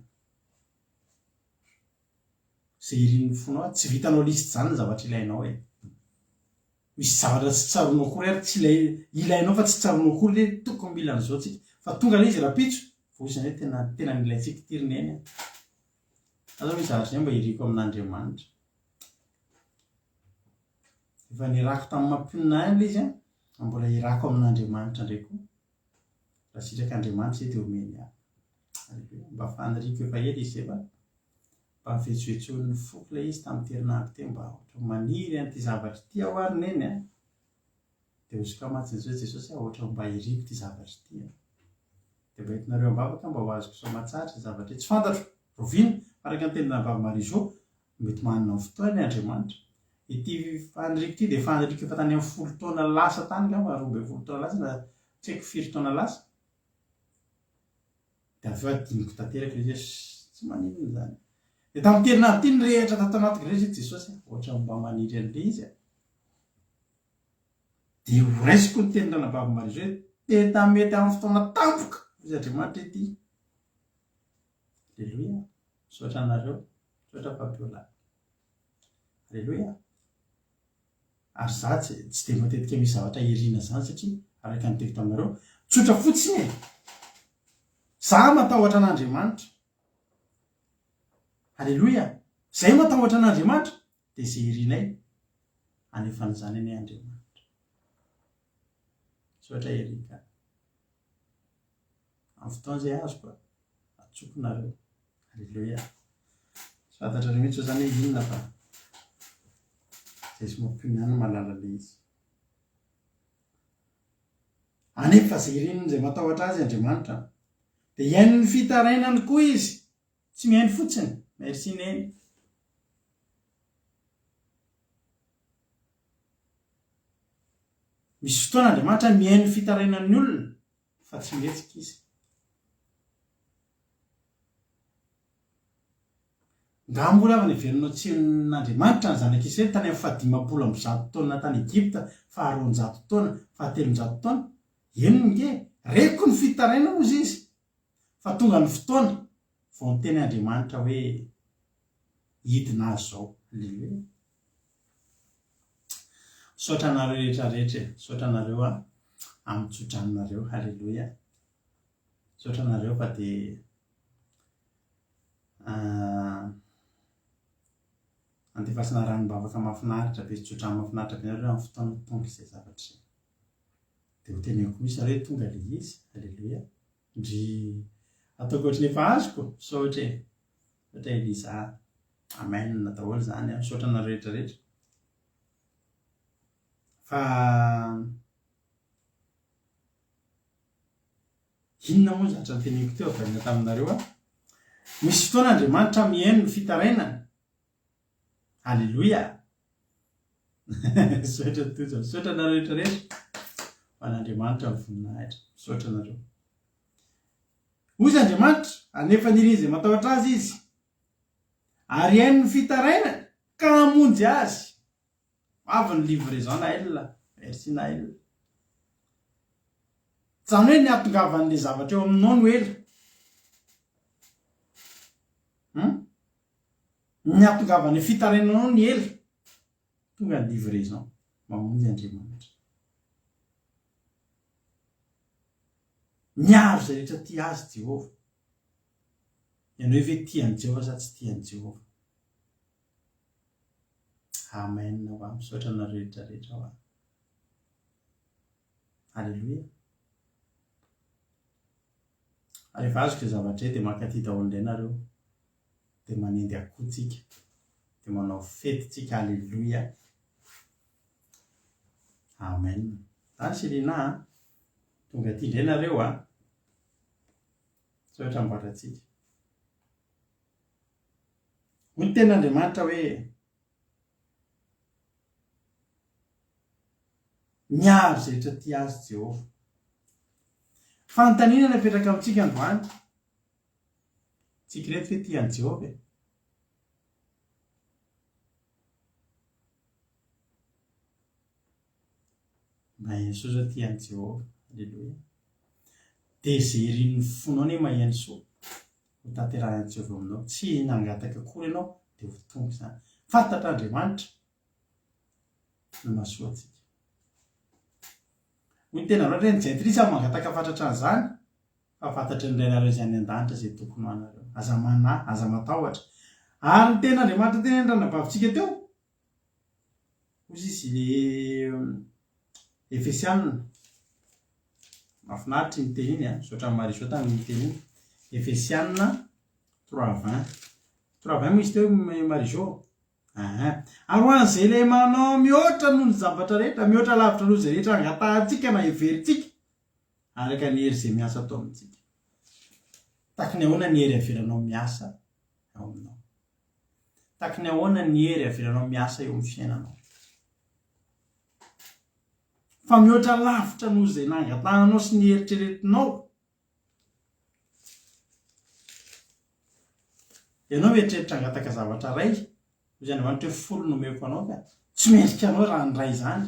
zay irin'ny fonao tsy vitanao listy zany ny zavatra ilainao misy zavatra tsy tsaronao kory ary tsy ilainao fa tsy tsaronao kory le tokony mila an'izao tsika fa tonga le izy rapitso voizany hoe tena nilaintsika tiriny eny azao misy zavatra zay mba iriko amin'Andriamanitra efa nirako tamin'ny mampionina any le izy mbola irako amin'Andriamanitra ndray koa raha sitraka Andriamanitra zay dia omeny mba faniriko efa ela izy zay fa mba mivetsovetsoan'ny foko le izy tamin'ny terinandro teo mba ohatra maniry an'ity zavatra ty ao ary neny dia ozyka matsiny zao Jesosy ohatra mba iriko ty zavatra ty dia mba entinareo ambavaka mba ho azoko soamatsatra zavatra tsy fantatro rovina araka ny tenina vavimarizo mety manana ny fotoany Andriamanitra ity faniriko ty dia faniriko efa tany amin'ny 10 taona lasa tany ka 12 taona lasa na tsy haiko 4 taona lasa dia avy eo adiniko tanteraka izy tsy maninona zany dia tamin'ny terinandro ty nyrehatra tato anatiko rehetra Jesosy ohatra mba maniry an'le izy dia horaisiko ny tenirana vavimarizo hoe tena mety amin'ny fotoana tampoka izy Andriamanitra ity halleloia misaotra anareo misaotra mpampiolana halleloia ary za tsy dia matetika misy zavatra irina zany satria araka ny teko taminareo tsotra fotsiny za matahotra an'Andriamanitra halleloia zay matahotra an'Andriamanitra dia zay irinay anefan'izany any Andriamanitra misaotra erika amin'ny fotoana zay azoko atsokonareo halleloia sy fantatrareo mihitsy zao zany hoe inona fa zay sy mampiony any malala le izy anefa zay irinony zay matahotra azy Andriamanitra dia iaino ny fitarainany koa izy tsy mihaino fotsiny. Merci neny. Misy fotoana Andriamanitra mihaino ny fitarainan'ny olona fa tsy mihetsika izy. Nga mbola avy niverina tsin'Andriamanitra ny zanak'Israely tany amin'ny 500 taona tany Egypta, 200 taona, 300 taona. Eno nge reko ny fitaraina ozy izy fa tonga ny fotoana vao ny teny Andriamanitra hoe hidina azy zao. Alleluia. Saotra anareo rehetrarehetra, saotra anareo amin'ny tsotranareo. Halleluia. Saotra anareo fa dia antefasina ranom-bavaka mahafinaritra be, tsotrano mahafinaritra be nareo amin'ny fotoana tonga izay zavatra izay. Dia ho teneko misy nareo tonga le izy. Halleluia. Ndry ataoko ohatry ny efa azoko, saotra Eliza. Amen na daholo zany a. Saotra anareo rehetrarehetra. Fa inona moa zatra ny teneko teo avy taminareo a? Misy fotoana Andriamanitra mihaino ny fitarainana. Halleluia. Saotra toja, saotra anareo rehetrarehetra fa n'Andriamanitra ny voninahitra. Saotra anareo. Ozy Andriamanitra anefa n'iry zay matahotra azy izy ary haino ny fitarainana ka hamonjy azy. Avy ny livraison na elle. Merci na elle. Zany hoe niatongavan'le zavatra eo aminao no ela. Niatongavan'ny fitarainanao ny ela. Tonga ny livraison. Mamonjy Andriamanitra. Miaro zay rehetra tia azy Jehova. Ianao hoe tian'i Jehova sa tsy tian'i Jehova. Amen. Misaotra anareo rehetrarehetra ho. Halleluia. Rehefa azoko zavatra dia mankaty daholo indray nareo dia manendy akohotsika dia manao fetintsika. Halleluia. Amen. Zany Selina tonga ty indray nareo saotra amboatratsika. Hoy ny ten'Andriamanitra hoe miaro zay rehetra tia azy Jehova. Fanontaniana napetraka amintsika androany. Tsika reto hoe tian'i Jehova. Mba Jesosy zao tian'i Jehova. Alleluia. Dia zay irin'ny fonao ne mahaino soa ho tanterahan'i Jehova aminao. Tsy nangataka akory ianao dia ho tonga izany. Fantatra Andriamanitra no mahasoa antsika. Hoy tena loatra ny jentrisa mangataka fatratra an'izany fa fantatry ny rainareo izay any an-danitra izay tokony ho anareo. Aza manahy, aza matahotra. Ary ny tena Andriamanitra tena andranam-bavintsika teo. Hozy izy le Efesianina. Mahafinaritra ny teny iny saotra ny Marie tany ny teny iny. Efesianina 3:20. 3:20 moa izy teo Marie. Ary ho an'izay ilay manao mihoatra noho ny zavatra rehetra, mihoatra lavitra noho izay rehetra angatahantsika na heverintsika araka ny hery izay miasa atao amintsika. Taky ny ahoana ny hery avelanao miasa ao aminao. Taky ny ahoana ny hery avelanao miasa eo amin'ny fiainanao. Fa mihoatra lavitra noho izay nangatahanao sy ny heritreretinao. Ianao mieritreritra angataka zavatra ray. Hoy Andriamanitra hoe folo nomeko anao ka tsy mendrika anao raha ny ray izany.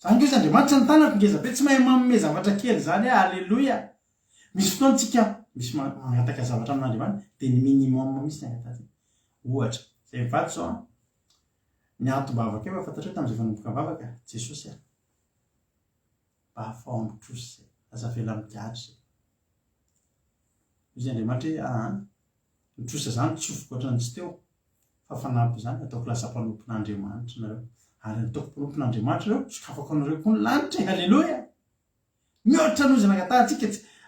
Zany koa izy Andriamanitra ny tanako ngeza be tsy mahay manome zavatra kely zany. Halleluia. Misy fotoana tsika misy mangataka zavatra amin'Andriamanitra dia ny minimum misy angataka. Ohatra zay mivady zao ny atom-bavaka eo fantatrao tamin'izay vanomboka bavaka Jesosy mba hafao ambitrosy zay azavela migadry zay. Izy Andriamanitra hoe mitrosa zany tsofoka ohatran'ny tsy teo fa fanampy zany ataoko lasa mpanompon'Andriamanitra nareo. Ary ataoko mpanompon'Andriamanitra reo sokafako anareo koa ny lanitra. Halleluia. Mihoatra noho izay nangatahantsika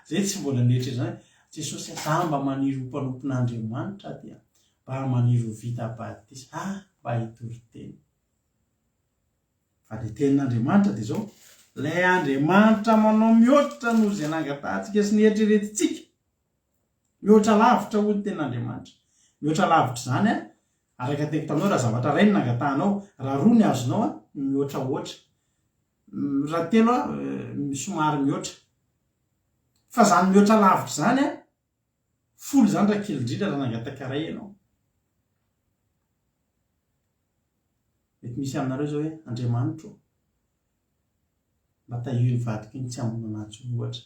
zay tsy mbola nehetra zany. Jesosy mba maniry ho mpanompon'Andriamanitra dia mba maniry ho vita batisa mba hitory teny. Fa le tenin'Andriamanitra dia zao lay Andriamanitra manao mihoatra noho izay nangatantsika sy ny eritreretintsika. Mihoatra lavitra hoy ny ten'Andriamanitra. Mihoatra lavitra zany araka teko taminao raha zavatra ray ny nangatanao, raha roa ny azonao mihoatra oatra, raha telo somary mihoatra. Fa zany mihoatra lavitra zany folo zany raha kely indrindra raha nangataka ray ianao. Mety misy aminareo zao hoe Andriamanitra mba tahio ny vadiko iny tsy hamono anahy intsony ohatra.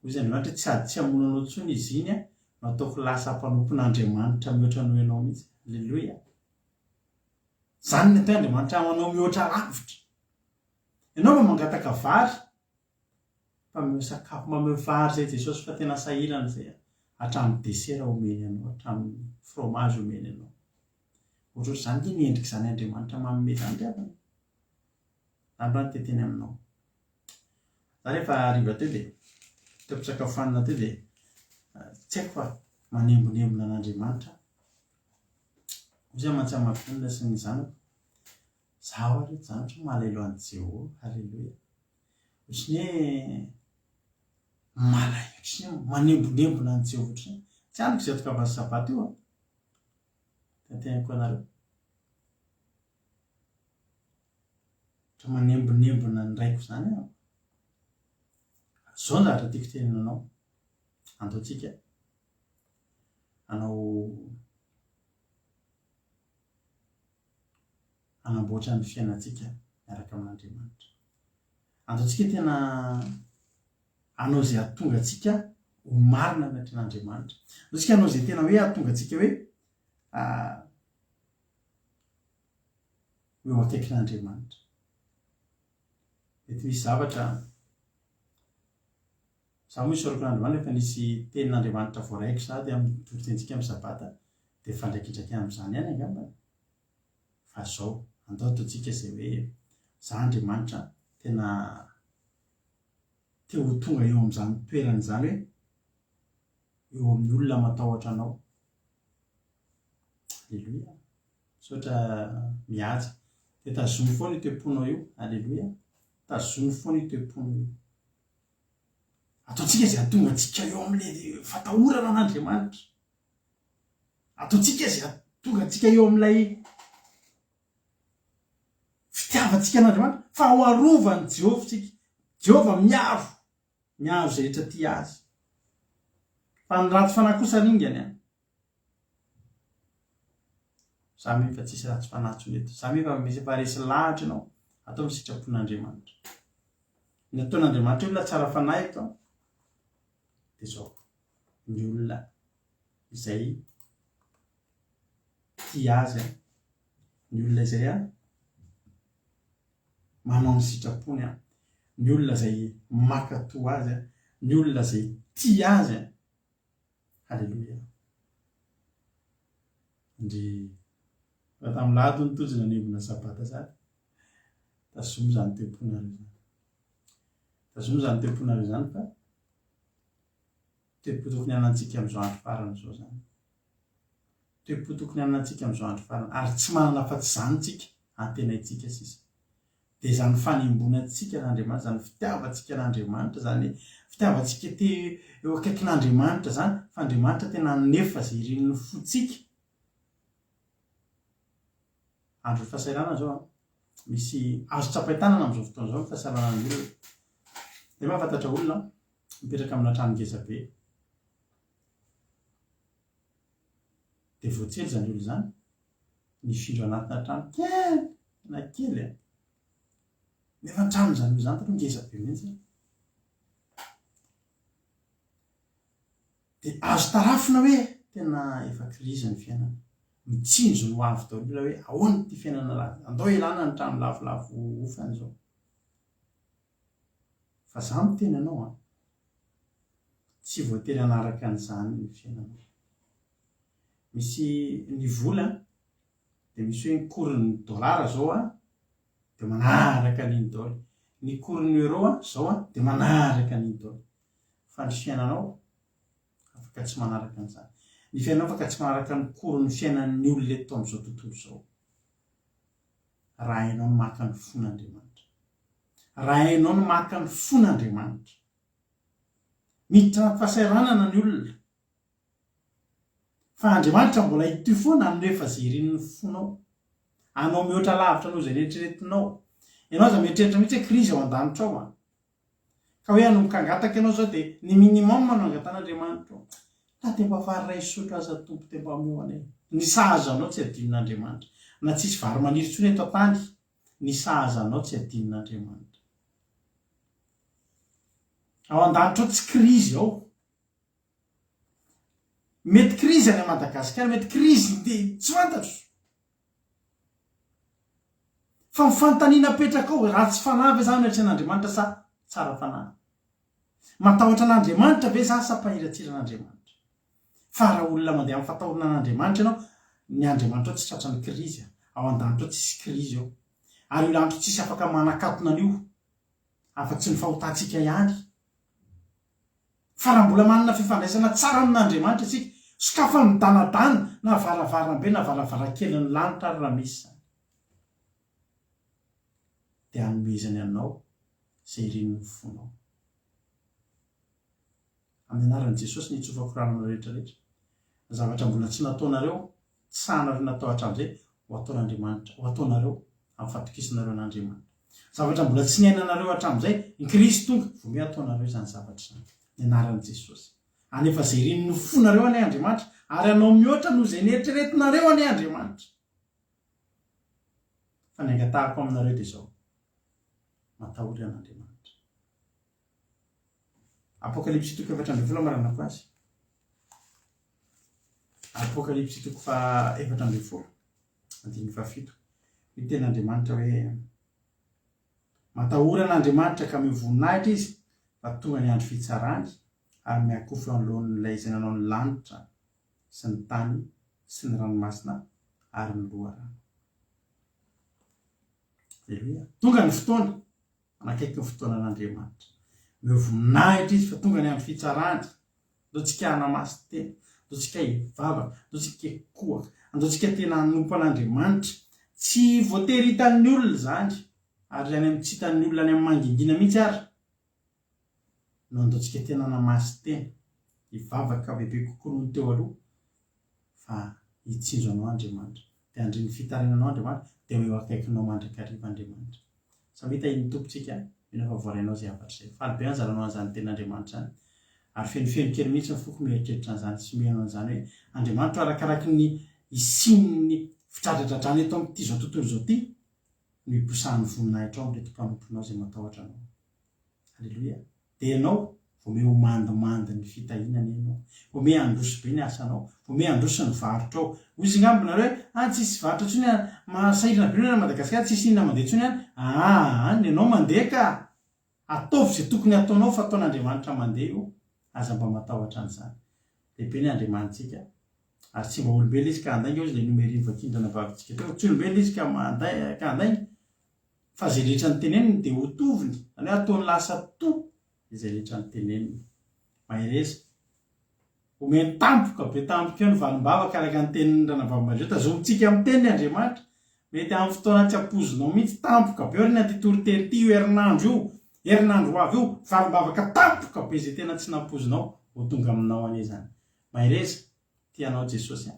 Hoy izy Andriamanitra tsy sady tsy hamono anao intsony izy iny nataoko lasa mpanompon'Andriamanitra mihoatra noho ianao mihitsy. Alleluia. Zany ny atao Andriamanitra manao mihoatra lavitra. Ianao mba mangataka vary, mpameo sakafo, mameo vary zay Jesosy fa tena sahirana zay hatramin'ny desera omeny anao, hatramin'ny fromage omeny anao. Ohatroatra zany dia niendrika zany Andriamanitra manome zany diavana. Andro any teteny aminao. Za rehefa hariva teo dia toepisakafoanana teo dia tsy haiko fa manembonembona an'Andriamanitra. Izay mantsy amakonina sy ny zanako. Zaho ary zanatra malahelo an'i Jehova. Halleluia. Ohatriny hoe malahelo, ohatriny hoe manembonembona an'i Jehova ohatriny. Tsy aniko izay toka avy sabato io tentenako anareo. Ohatra manembonembona ny raiko zany aho. Zao ny zavatra tiako tenenanao. Andaontsika anamboatra ny fiainantsika miaraka amin'Andriamanitra. Andaontsika tena anao izay ahatonga antsika ho marina anatrehan'Andriamanitra. Andaontsika anao izay tena hoe ahatonga antsika hoe eo akaikin'Andriamanitra. Mety misy zavatra za moa isorako n'Andriamanitra efa nisy tenin'Andriamanitra voaraiko sady amin'ny torotentsika amin'ny sabata dia fandraikitraka amin'izany ihany angambany. Fa zao andao ataontsika izay hoe za Andriamanitra tena te ho tonga eo amin'izany toerana izany hoe eo amin'ny olona matahotra anao. Alleluia. Misaotra mihaja dia tazomy foana io te-ponao io. Alleluia. Tazomy foana io te-ponao io. Ataontsika izay ahatonga antsika eo amin'ilay fatahorana an'Andriamanitra. Ataontsika izay ahatonga antsika eo amin'ilay fitiavantsika an'Andriamanitra. Fa ho arovany Jehova tsika. Jehova miaro izay rehetra ty azy. Fa ny ratsy fanahy kosa ringany za mifa tsisy ratsy fanahy tsony eto. Za mifa misy efa resy lahatra ianao atao amin'ny sitrapon'Andriamanitra. Ny ataon'Andriamanitra olona tsara fanahy eto dia zao ny olona izay ty azy, ny olona izay manao ny sitrapony, ny olona izay makatoa azy, ny olona izay ty azy. Halleluia. Ndry raha tamin'ny lahady ny tojo nanembona sabata zany tazomy zany te-ponareo zany. Tazomy zany te-ponareo zany fa te-po tokony hanantsika amin'izao andro farany zao zany. Te-po tokony hanantsika amin'izao andro farany ary tsy manana afa-tsy zany tsika antenaitsika sisa. Dia zany fanembonantsika n'Andriamanitra, zany fitiavantsika n'Andriamanitra, zany fitiavantsika eo akaikin'Andriamanitra zany, fa Andriamanitra tena nefa izay irin'ny fotsika. Andro fahasairana zao misy azo tsapain-tanana amin'izao fotoana zao ny fahasairana ny olona. Dia mahafantatra olona mipetraka amina trano ngeza be. Dia voatsely zany olona zany mifindra anatina trano kely na kely nefa ny trano zany olona zany taloha ngeza be mihitsy. Dia azo tarafina hoe tena efa krizy ny fiainana. Mitsinjo no avy daholo ilay hoe ahoana ty fiainana lahy, andao ialana ny trano lafolafo ofany zao. Fa za miteny anao tsy voatery hanaraka an'izany ny fiainana. Misy ny vola dia misy hoe nikoron'ny dolara zao dia manaraka an'iny daholo. Ny koron'ny euro zao dia manaraka an'iny daholo. Fa ny fiainanao afaka tsy manaraka an'izany. Ny fiainanao afaka tsy manaraka ny koron'ny fiainan'ny olona eto amin'izao tontolo izao. Raha ianao no maka ny fon'Andriamanitra. raha hainao no maka ny fon'Andriamanitra. Miditra anaty fahasahiranana ny olona. Fa Andriamanitra mbola ity foana ny rehefa zeren'ny fonao. Anao mihoatra lavitra noho izay rehetraretinao. Ianao za mieritreritra mihitsy hoe krizy ao an-danitra ao a. Ka hoe anomboka-angataka ianao zao dia ny minimum no angatan'Andriamanitra. Na tempa ray sotro aza tompo tempa meo anay. Ny sahazanao tsy adinon'Andriamanitra. Na tsisy vary maniry tsony eto an-tany, ny sahazanao tsy adinon'Andriamanitra. Ao an-danitra ao tsy krizy ao. Mety krizy any Madagasikara, mety krizy dia tsy fantatro. Fa mifantaniana petraka ao, raha tsy fanavy zany atrean'Andriamanitra sa tsara fanahy. Matahotra an'Andriamanitra ve za sa mpahiratsiran'Andriamanitra? Fa raha olona mandeha amin'ny fatahorana an'Andriamanitra ianao, ny Andriamanitra ao tsy tratran'ny krizy. Ao an-danitra ao tsisy krizy ao. Ary io lanitra tsisy afaka manakatona an'io. Afa-tsy ny fahotantsika ihany. Fa raha mbola manana fifandraisana tsara amin'Andriamanitra isika, sokafa midanadana na varavarambe na varavarankely ny lanitra ary raha misy. Dia hanomezany anao izay irin'ny fonao. Amin'ny anaran'i Jesosy nitsofako ranona rehetrarehetra. Zavatra mbola tsy nataonareo, tsy sahanareo natao hatramin'izay, ho ataon'Andriamanitra, ho ataonareo amin'ny fatokisanareo an'Andriamanitra. Zavatra mbola tsy niainanareo hatramin'izay, ny Kristy tonga, vao ataonareo izany zavatra izany. Ny anaran'i Jesosy. Anefa izay irin'ny fonareo any Andriamanitra, ary anao mihoatra noho izay nieritreretinareo any Andriamanitra. Fa ny angatahako aminareo dia izao. Matahory an'Andriamanitra. Apokalipsy 4:7 marana ko azy. Apokalipsy 4:7 andiny 7. Ny ten'Andriamanitra hoe matahory an'Andriamanitra ka mivoninahitra izy fa tonga ny andro fitsarany ary miakofo anoloan'ilay izay nanao ny lanitra sy ny tany sy ny ranomasina ary ny loharano. Alleluia. Tonga ny fotoana, anakaiky ny fotoana an'Andriamanitra. Mivoninahitra izy fa tonga ny andro fitsarany. Andao tsika hanamaso tena, andao tsika hivavaka, andao tsika hikohaka, andao tsika tena hanompo an'Andriamanitra. Tsy voatery hitan'ny olona zany, ary any amin'ny tsy hitan'ny olona any amin'ny mangingina mihitsy ary. No andao tsika tena hanamaso tena, hivavaka bebe kokoa noho ny teo aloha, fa hitsinjo anao Andriamanitra. Dia handriny fitarinanao Andriamanitra, dia eo akaikinao mandrakariva Andriamanitra. Sa mita iny tompontsika, ina fa voarainao izay hafatra izay. Faly be anjaranao an'izany ten'Andriamanitra izany. Ary fenofeno kely mihitsy ny foko mieritreritra an'izany sy mihaino an'izany hoe Andriamanitra arakaraky ny isin'ny fitradradradrany eto amin'ity zao tontolo zao ity, no hiposahan'ny voninahitra ao amin'ilay mpanomponao izay matahotra anao. Alleluia. Dia ianao vao ho mandomando ny fitahinana ianao, vao handroso be ny asanao, vao handroso ny varotra ao. Ozy ngambonareo hoe tsisy varotra tsony masahirana be na Madagasikara, tsisy inona mandeha tsony any ianao mandeha ka ataovy izay tokony ataonao fa ataon'Andriamanitra mandeha io, aza mba matahotra an'izany. Lehibe ny Andriamanitsika, ary tsy mba olombelona izy ka handainga izy ilay nomeriny vakindrana vavintsika teo, tsy olombelona izy ka handainga, fa izay rehetra ny teneniny dia ho toviny, izany hoe ataony lasa to izay rehetra ny teneniny. Mahireza omeny tampoka be tampoka eo ny valim-bavaka araka ny tenin'ny ranavavy tazomitsika amin'ny teniny Andriamanitra. Mety amin'ny fotoana tsy ampozinao mihitsy tampoka be eo na titoriteny ity io herinandro ho avy io, valim-bavaka tampoka be izay tena tsy nampozinao ho tonga aminao anie zany. Mahireza tianao Jesosy,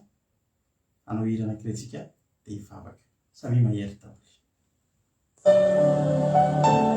anao hirana kiretsika dia hivavaka. Samy mahery daholo. Thank you.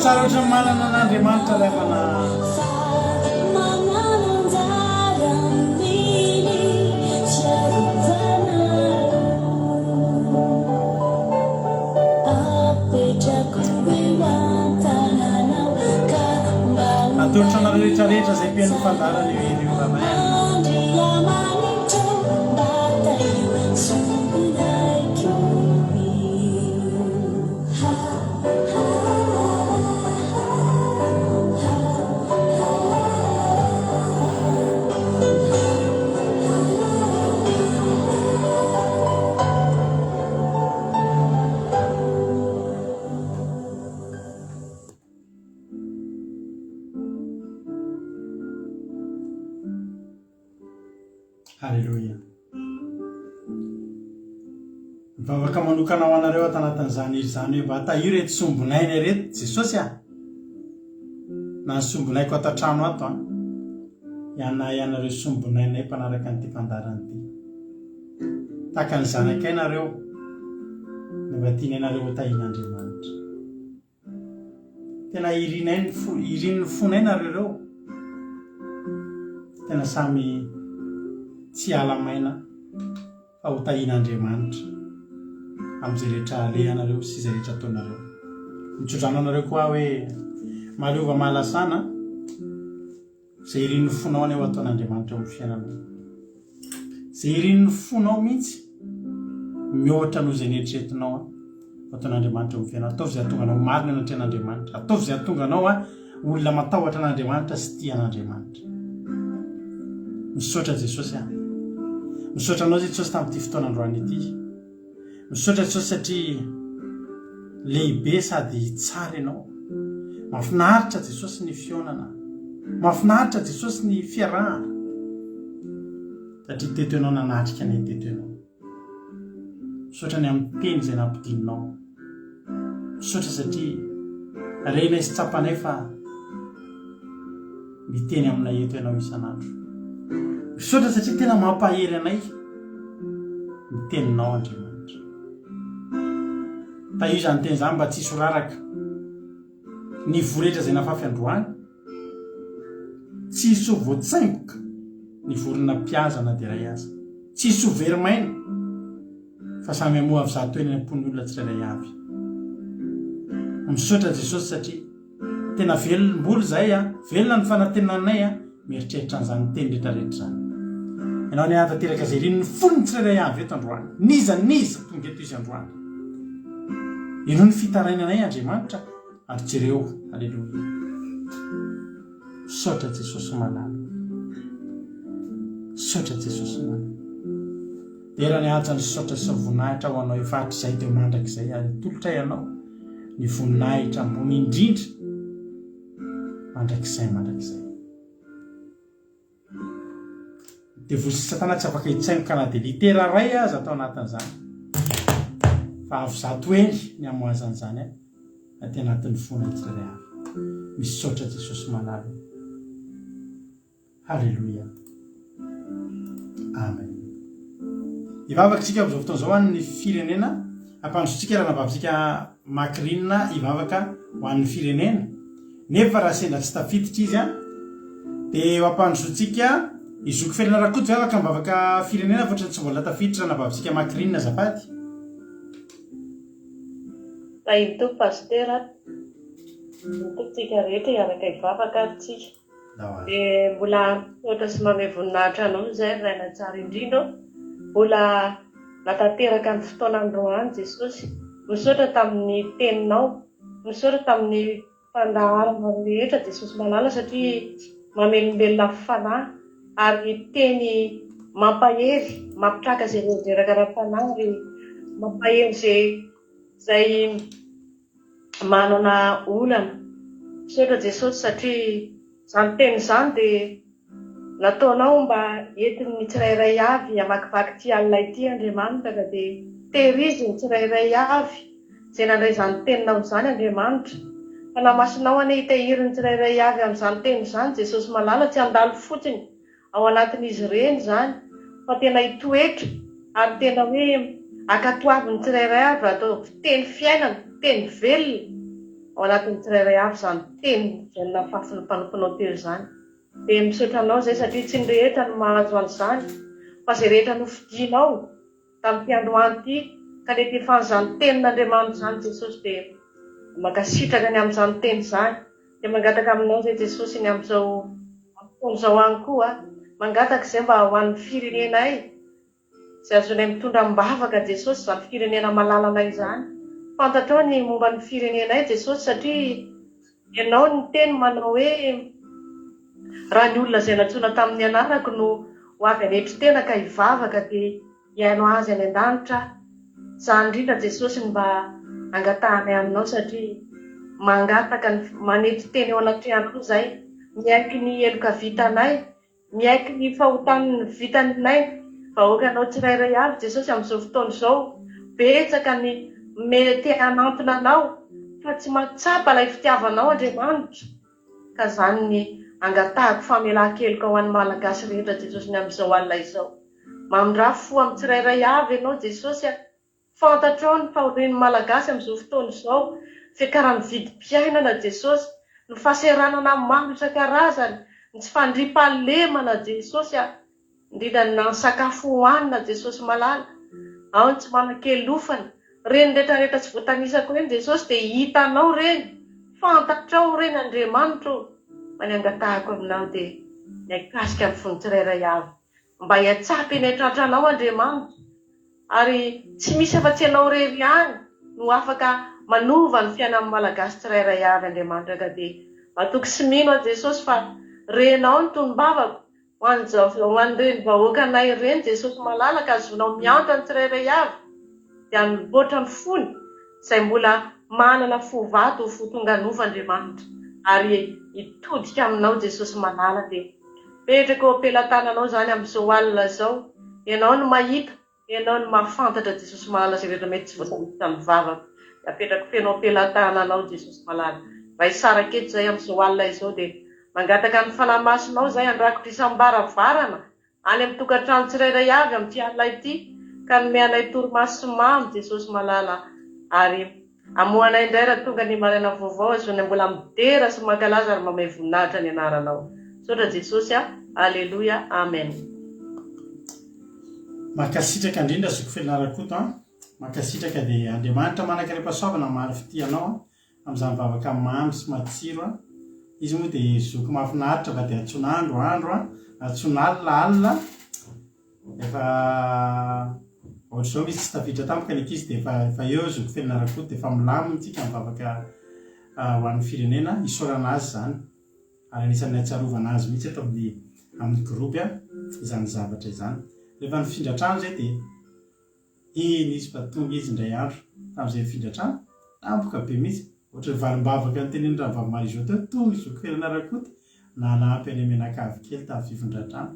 tsara ohatry ny manana an'Andriamanitra lefana atolotra anareo rehetrarehetra zay mpihaino fandarana io eny io raha Halleluja. Mivavaka manokana ho anareo atanatin'izany izy zany hoe mba atahiry reto sombonainy reto Jesosy a na ny sombonaiko ato an-trano ato a ianahy anareo sombonainay mpanaraka an'ity mpandarana ity tahaka ny zanakay nareo mba tiany anareo hotahin'Andriamanitra tena irin'ny fonay nareo reo tena samy tsy alamaina fa hotahin'Andriamanitra amin'izay rehetra alehanareo sy izay rehetra ataonareo. Mitsodrano anareo koa hoe maleova mahalasana izay irin'ny fonao any ao ataon'Andriamanitra amin'ny fiainanao. Izay irin'ny fonao mihitsy mihoatra noho izay neritreretinao ataon'Andriamanitra amin'ny fiainanao. Ataovy izay hahatonga anao marina anatrehan'Andriamanitra. Ataovy izay hahatonga anao olona matahotra an'Andriamanitra sy tian'Andriamanitra. Misaotra Jesosy misaotra anao Jesosy tamin'ity fotoanandroany ity. Misaotra Jesosy satria lehibe sady tsara ianao. Mahafinaritra Jesosy ny fionana. Mahafinaritra Jesosy ny fiarahana. Satria teto ianao nanatrika anay teto ianao. Misaotra ny amin'ny teny izay nampidininao. Misaotra satria rena sy tsapanay fa miteny aminay eto ianao isanandro. Misaotra satria tena mampahery anay miteninao Andriamanitra. Tahio izany teny izany mba tsisy raraka ny voretra izay nafafy androany, tsisy ho voatsaingoka ny vorona mpiazana dia iray aza, tsisy ho verimaina fa samy hamoha avy zato eny am-pony olona tsirairay avy. Misaotra Jesosy satria tena velom-boly zay velona ny fanantenanay mieritreritra an'izany teny rehetrarehetra zany. Ianao ny atanteraka izay irin'ny fony tsirairay avy eto androany, niza tonga eto izy androany. Ianao ny fitarainanay Andriamanitra ary jereo. Halleluja. Misaotra Jesosy malala. Misaotra Jesosy malala. Era ny haja ny saotra sy voninahitra ho anao efa hatrizay teo mandrakizay ary tolotra ianao ny voninahitra ambony indrindra mandrakizay. Dia vozy Satana tsy afaka hitsaingoka na dia litera ray aza atao anatin'izany. Fa avy zato eny ny amoazan'izany aty anatin'ny fona tsirairay avy. Misaotra Jesosy malala. Halleluja. amen. Ivavaka tsika amin'izao fotoana izao hoan'ny firenena ampandrotsika raha navavitsika makirinina ivavaka ho an'ny firenena nefa raha sendra tsy tafiditra izy dia ampandrotsika izoky felana rakoto vavaka mivavaka firenena fa tsy mbola tafiditra raha navavitsika makirinina zafady. Ahito pastera totsika rehetra hiaraka hivavaka tsika dia mbola ohatra sy manome voninahitra anao izay raina tsara indrindra mbola natanteraka ny fotoanandroany Jesosy misaotra tamin'ny teninao misaotra tamin'ny fandaharana rehetra Jesosy malala satria mamelombelona fanahy ary teny mampahery mampitraka izay reraka ra-panahy ary mampahery zay manana olana misaotra Jesosy satria izany teny izany dia nataonao mba entin'ny tsirairay avy hamakivaky ty alina ity Andriamanitra ka dia tehiriziny tsirairay avy izay nandray izany teninao izany Andriamanitra fa namasinao ane hitahirin'ny tsirairay avy amin'izany teny izany Jesosy malala tsy handalo fotsiny ao anatin'izy ireny izany fa tena hitoetra ary tena hoe akatoavin'ny tsirairay avy atao teny fiainana teny velona ao anatin'ny tsirairay avy izany teny velona fafin'ny mpanomponao teo izany dia misaotra anao izay satria tsy ny rehetra no mahazo an'izany fa izay rehetra nofidinao tamin'ity androany ity ka dia tefan'izany tenin'Andriamanitra izany Jesosy dia mankasitraka ny amin'izany teny izany dia mangataka aminao izay Jesosy ny amin'izao fotoan'izao any koa mangataka izay mba ho an'ny firenenay izay azonay mitondra mibavaka Jesosy izany firenena malalanay izany fantatrao ny momba ny firenenay Jesosy satria ianao ny teny manao hoe raha ny olona izay natsoina tamin'ny anarako no ho avy anetry tena ka hivavaka dia hiaino azy any an-danitra izany indrindra Jesosy mba angatahanay aminao satria mangataka manetry teny eo anatrehanao izay miaiky ny eloka vitanay miaiky ny fahotan'ny vitanay vahoakanao tsirairay avy Jesosy amin'izao fotoana izao betsaka ny mety hanantona anao fa tsy mahatsapa ilay fitiavanao Andriamanitra ka izany ny angatahako famelan-keloka ho an'ny malagasy rehetra Jesosy ny amin'izao alina izao mamindra fo amin'ny tsirairay avy ianao Jesosy fantatrao ny fahorian'ny malagasy amin'izao fotoana izao fiakarany vidim-piainana Jesosy ny fahaseranana maro isan-karazany ny tsy fandriam-pahalemana Jesosy indrindra ny sakafo hohanina Jesosy malala ao ny tsy manan-kelofana reny rehetrarehetra tsy voatanisako reny Jesosy dia hitanao reny fantatrao reny Andriamanitra mba ny angatahako aminao dia ny akasika amin'ny fony tsirairay avy mba hiatsapy eny an-trantranao Andriamanitra ary tsy misy afa-tsy ianao rery ihany no afaka manova ny fiainan'ny malagasy tsirairay avy Andriamanitra ka dia matoky sy mino Jesosy fa renao ny tonom-bavako ho an'ireny vahoakanay ireny Jesosy malala ka azonao mianto ny tsirairay avy dia miboatra ny fony izay mbola manana fo vato ho fotonganova Andriamanitra ary hitodika aminao Jesosy malala dia petraka eo ampelantananao izany amin'izao alina izao ianao no mahita ianao no mahafantatra Jesosy malala izay rehetra mety tsy voatanisa ny vavaka dia apetraka fenao ampelantananao Jesosy malala mba hisara keto izay amin'izao alina izao dia mangataka ny fanamasinao izay andrakitra isam-baravarana any amin'ny tokantrano tsirairay avy amin'ity alina ity ka nomeanay torimaso mamy Jesosy malala ary amohanay indray raha tonga ny maraina vaovao azonay mbola midera sy mankalaza ary mamay voninahitra ny anaranao saotra Jesosy aleloia amen. Mankasitraka indrindra zoko felonarakoto mankasitraka dia Andriamanitra manankarepasoavana maro fitianao amin'izany vavaka mamy sy matsiro izy moa dia zoko mahafinaritra fa dia atsonandro andro atsonalina efa ohatr'izao misy tsy tafiditra tampoka ny ankizy dia efa eo zoko felonarakoto dia efa milamina tsika mivavaka ho an'ny firenena hisaorana azy izany ary anisan'ny atsarovana azy mihitsy eto amin'ny gropy izany zavatra izany rehefa nifindra trano zay dia iny izy fa tonga izy indray andro tamin'izay nifindra trano tampoka be mihitsy ohatra varim-bavaka ny teneny raha vavomary izao teo tonga zoko felonarakoto nanampy any menakavy kely tamin'ny fifindran-trano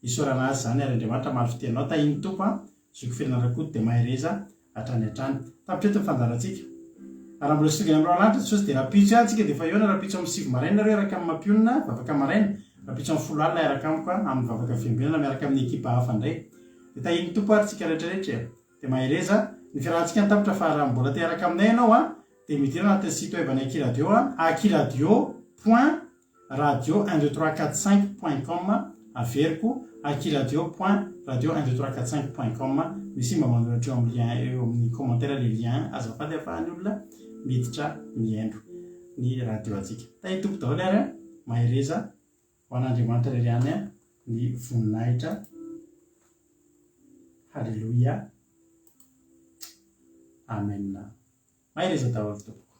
hisaorana azy izany ary Andriamanitra maro fitianao tahiny tompo zoko felonarakoto dia mahereza hatrany hatrany tapitreto ny fandarantsika raha mbola songany amin'irao lanitra Jesosy dia rapitso ihany tsika dia efa eo na rapitso amin'ny sivy maraina nareo araka amin'ny mampionina vavaka maraina apitso amin'ny folo alina araka amiko amin'ny vavaka fiambinana miaraka amin'ny ekipa hafa indray dia tahiny tompo ary tsika rehetrarehetra dia mahereza ny fiarahantsika ny tapitra fa raha mbola te araka aminay ianao dia midira anatin'ny site web any akiradio akiradio.radio12345.com averiko akiradio.radio12345.com misy mba manolotra eo amin'ny lien eo amin'ny commentaire le lien azafady afahan'ny olona miditra miaindro ny radio atsika tahiny tompo daholo ary mahereza ho an'Andriamanitra irery any ny voninahitra halleluia amen mahereza daholo tompoko